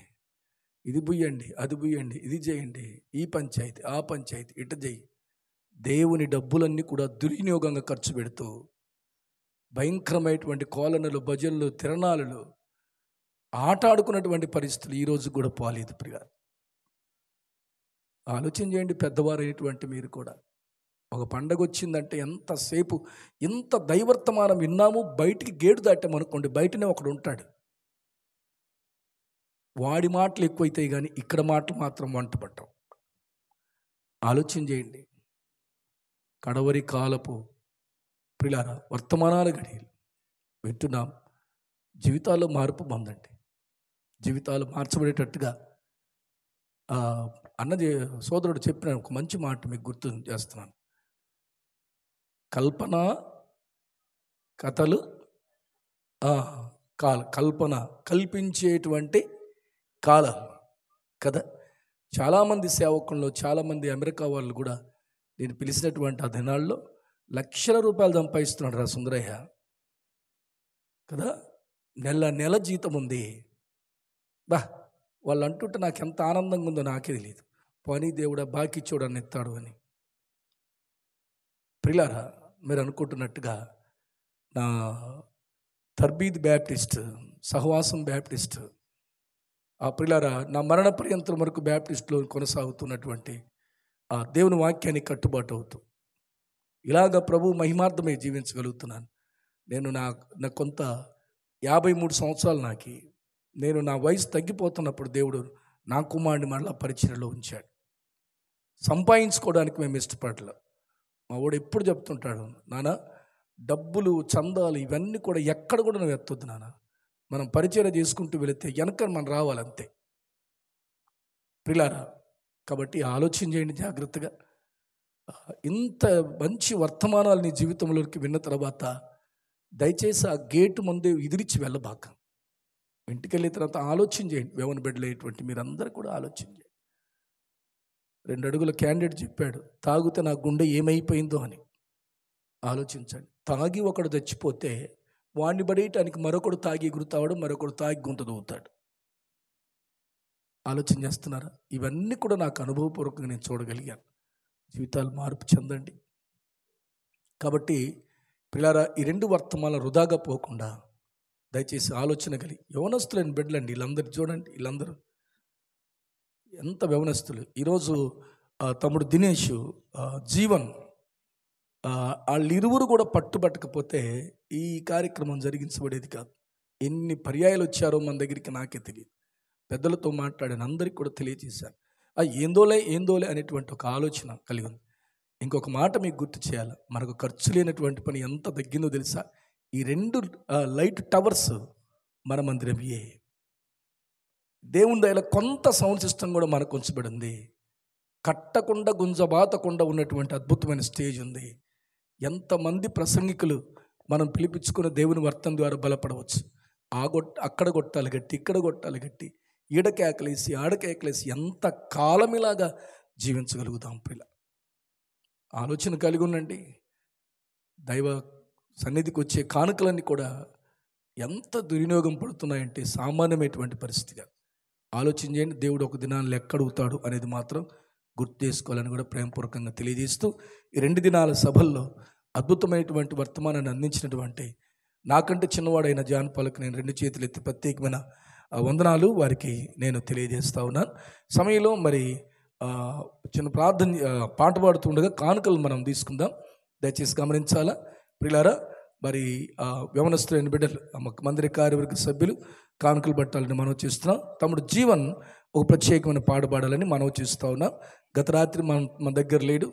[SPEAKER 2] ఇది బుయ్యండి, అది బుయ్యండి, ఇది చేయండి, ఈ పంచాయతీ ఆ పంచాయతీ ఇట చేయి. దేవుని డబ్బులన్నీ కూడా దుర్వినియోగంగా ఖర్చు పెడుతూ భయంకరమైనటువంటి కోలనలు, భజనలు, తిరణాలు ఆట ఆడుకున్నటువంటి పరిస్థితులు ఈరోజు కూడా పోలేదు. ప్రియ, ఆలోచన చేయండి. పెద్దవారైనటువంటి మీరు కూడా ఒక పండగ వచ్చిందంటే ఎంతసేపు ఇంత దైవర్తమానం విన్నాము, బయటికి గేటు దాటామనుకోండి, బయటనే ఒకడు ఉంటాడు, వాడి మాటలు ఎక్కువైతాయి కానీ ఇక్కడ మాటలు మాత్రం వంట పట్టవు. ఆలోచన చేయండి. కడవరి కాలపు ప్రిలారా, వర్తమానాల గడియలు వింటున్నాం. జీవితాల్లో మార్పు పొందండి, జీవితాలు మార్చబడేటట్టుగా సోదరుడు చెప్పిన ఒక మంచి మాట మీకు గుర్తు చేస్తున్నాను. కల్పన కథలు కల్పన కల్పించేటువంటి కాలం కదా. చాలామంది సేవకుల్లో చాలామంది అమెరికా వాళ్ళు కూడా నేను పిలిచినటువంటి ఆ దినాల్లో ₹1,00,000 సంపాదిస్తున్నాడు రా సుందరయ్య కదా. నెల జీతం ఉంది. వాళ్ళు అంటుంటే నాకు ఎంత ఆనందంగా ఉందో నాకే తెలియదు. పని దేవుడా బాకీ చూడని ఎత్తాడు అని. ప్రిలారా, మీరు అనుకుంటున్నట్టుగా నా తర్బీద్ బ్యాప్టిస్ట్, సహవాసం బ్యాప్టిస్ట్, ఆ ప్రిలారా నా మరణ పర్యంతం వరకు బ్యాప్టిస్ట్లో కొనసాగుతున్నటువంటి ఆ దేవుని వాక్యానికి కట్టుబాటు అవుతూ ఇలాగ ప్రభు మహిమార్థమే జీవించగలుగుతున్నాను. నేను నా కొంత 53 సంవత్సరాలు నేను నా వయసు తగ్గిపోతున్నప్పుడు దేవుడు నా కుమారుడిని మళ్ళా పరిచర్యలో ఉంచాడు. సంపాదించుకోవడానికి మేము ఇష్టపడలేదు. మా వాడు ఎప్పుడు చెప్తుంటాడు, నాన్న డబ్బులు చందాలు ఇవన్నీ కూడా ఎక్కడ కూడా నువ్వు ఎత్తొద్దు నాన్న, మనం పరిచర్య చేసుకుంటూ వెళితే వెనక మనం రావాలంతే. ప్రిలారా, కాబట్టి ఆలోచన చేయండి జాగ్రత్తగా. ఇంత మంచి వర్తమానాలు నీ జీవితంలోకి విన్న తర్వాత దయచేసి ఆ గేటు ముందే ఎదిరించి వెళ్ళబాక. ఇంటికి వెళ్ళిన తర్వాత ఆలోచన చేయండి. వేవన బిడ్డలైనటువంటి మీరందరూ కూడా ఆలోచన చేయండి. 2 అడుగుల క్యాండిడేట్ చెప్పాడు, తాగితే నా గుండె ఏమైపోయిందో అని. ఆలోచించండి. తాగి ఒకడు చచ్చిపోతే వాడిని పడేయటానికి మరొకడు తాగి ఎగురుతాడు, మరొకడు తాగి గుంత దూవుతాడు. ఆలోచన చేస్తున్నారా? ఇవన్నీ కూడా నాకు అనుభవపూర్వకంగా నేను చూడగలిగాను. జీవితాలు మార్పు చెందండి. కాబట్టి పిల్లారా, ఈ 2 వర్తమానాలు వృధాగా పోకుండా దయచేసి ఆలోచన కలిగి యవనస్తులైన బిడ్డలండి వీళ్ళందరూ చూడండి. వీళ్ళందరూ ఎంత యవనస్తులు. ఈరోజు తమ్ముడు దినేష్, జీవన్, వాళ్ళిరువురు కూడా పట్టుబట్టకపోతే ఈ కార్యక్రమం జరిగించబడేది కాదు. ఎన్ని పర్యాయాలు వచ్చారో మన దగ్గరికి నాకే తెలియదు. పెద్దలతో మాట్లాడాను, అందరికీ కూడా తెలియజేశాను. ఏందోలే అనేటువంటి ఒక ఆలోచన కలిగి ఉంది. ఇంకొక మాట మీకు గుర్తు చేయాలి, మనకు ఖర్చు లేనటువంటి పని ఎంత తగ్గిందో తెలుసా? ఈ 2 లైట్ టవర్స్ మన మందిరమే. దేవుని దయల కొంత సౌండ్ సిస్టమ్ కూడా మనకు ఉంచబడి ఉంది. కట్టకుండా గుంజబాతకుండా ఉన్నటువంటి అద్భుతమైన స్టేజ్ ఉంది. ఎంతమంది ప్రసంగికులు మనం పిలిపించుకున్న దేవుని వర్తం ద్వారా బలపడవచ్చు. అక్కడ కొట్టాలి గట్టి, ఇక్కడ కొట్టాలి గట్టి, ఈడ కేకలేసి ఆడ కేకలేసి ఎంత కాలం ఇలాగా జీవించగలుగుతాం? పిల్ల ఆలోచన కలిగి ఉండండి. దైవ సన్నిధికి వచ్చే కానుకలన్నీ కూడా ఎంత దుర్వినియోగం పడుతున్నాయంటే సామాన్యమైనటువంటి పరిస్థితి కాదు. ఆలోచన చేయండి. దేవుడు ఒక దినాన్ని ఎక్కడుగుతాడు అనేది మాత్రం గుర్తు చేసుకోవాలని కూడా ప్రేమపూర్వకంగా తెలియజేస్తూ, ఈ 2 దినాల సభల్లో అద్భుతమైనటువంటి వర్తమానాన్ని అందించినటువంటి నాకంటే చిన్నవాడైన జాన్ పాలకు నేను 2 చేతులు ఎత్తి ప్రత్యేకమైన వందనాలు వారికి నేను తెలియజేస్తా ఉన్నాను. సమయంలో మరి చిన్న ప్రార్థన పాట పాడుతుండగా కానుకలు మనం తీసుకుందాం. దయచేసి గమనించాలా ప్రియులారా. మరి యవనస్తులైన బిడ్డలు, మందిర కార్యవర్గ సభ్యులు కానుకలు పట్టాలని మనవి చేస్తున్నాం. తమ్ముడు జీవన్ ఒక ప్రత్యేకమైన పాట పాడాలని మనవి చేస్తూ ఉన్నాం. గత రాత్రి మన దగ్గర లేడు.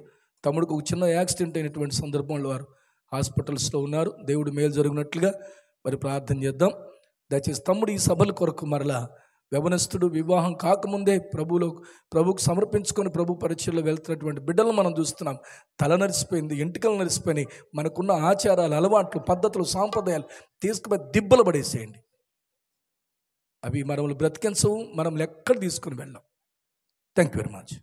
[SPEAKER 2] తమ్ముడికి ఒక చిన్న యాక్సిడెంట్ అయినటువంటి సందర్భంలో వారు హాస్పిటల్స్లో ఉన్నారు. దేవుడు మేలు జరిగినట్లుగా మరి ప్రార్థన చేద్దాం. దయచేసి తమ్ముడు ఈ సభల కొరకు మరలా యవనస్తుడు వివాహం కాకముందే ప్రభువుకు సమర్పించుకొని ప్రభు పరిచయంలో వెళ్తున్నటువంటి బిడ్డలను మనం చూస్తున్నాం. తల నరిసిపోయింది, ఎంటికలు నరిసిపోయినాయి. మనకున్న ఆచారాలు, అలవాట్లు, పద్ధతులు, సాంప్రదాయాలు తీసుకుపోయి దిబ్బలు పడేసేయండి. అవి మనల్ని బ్రతికించవు, మనం ఎక్కడ తీసుకుని వెళ్ళాం. Thank you very much.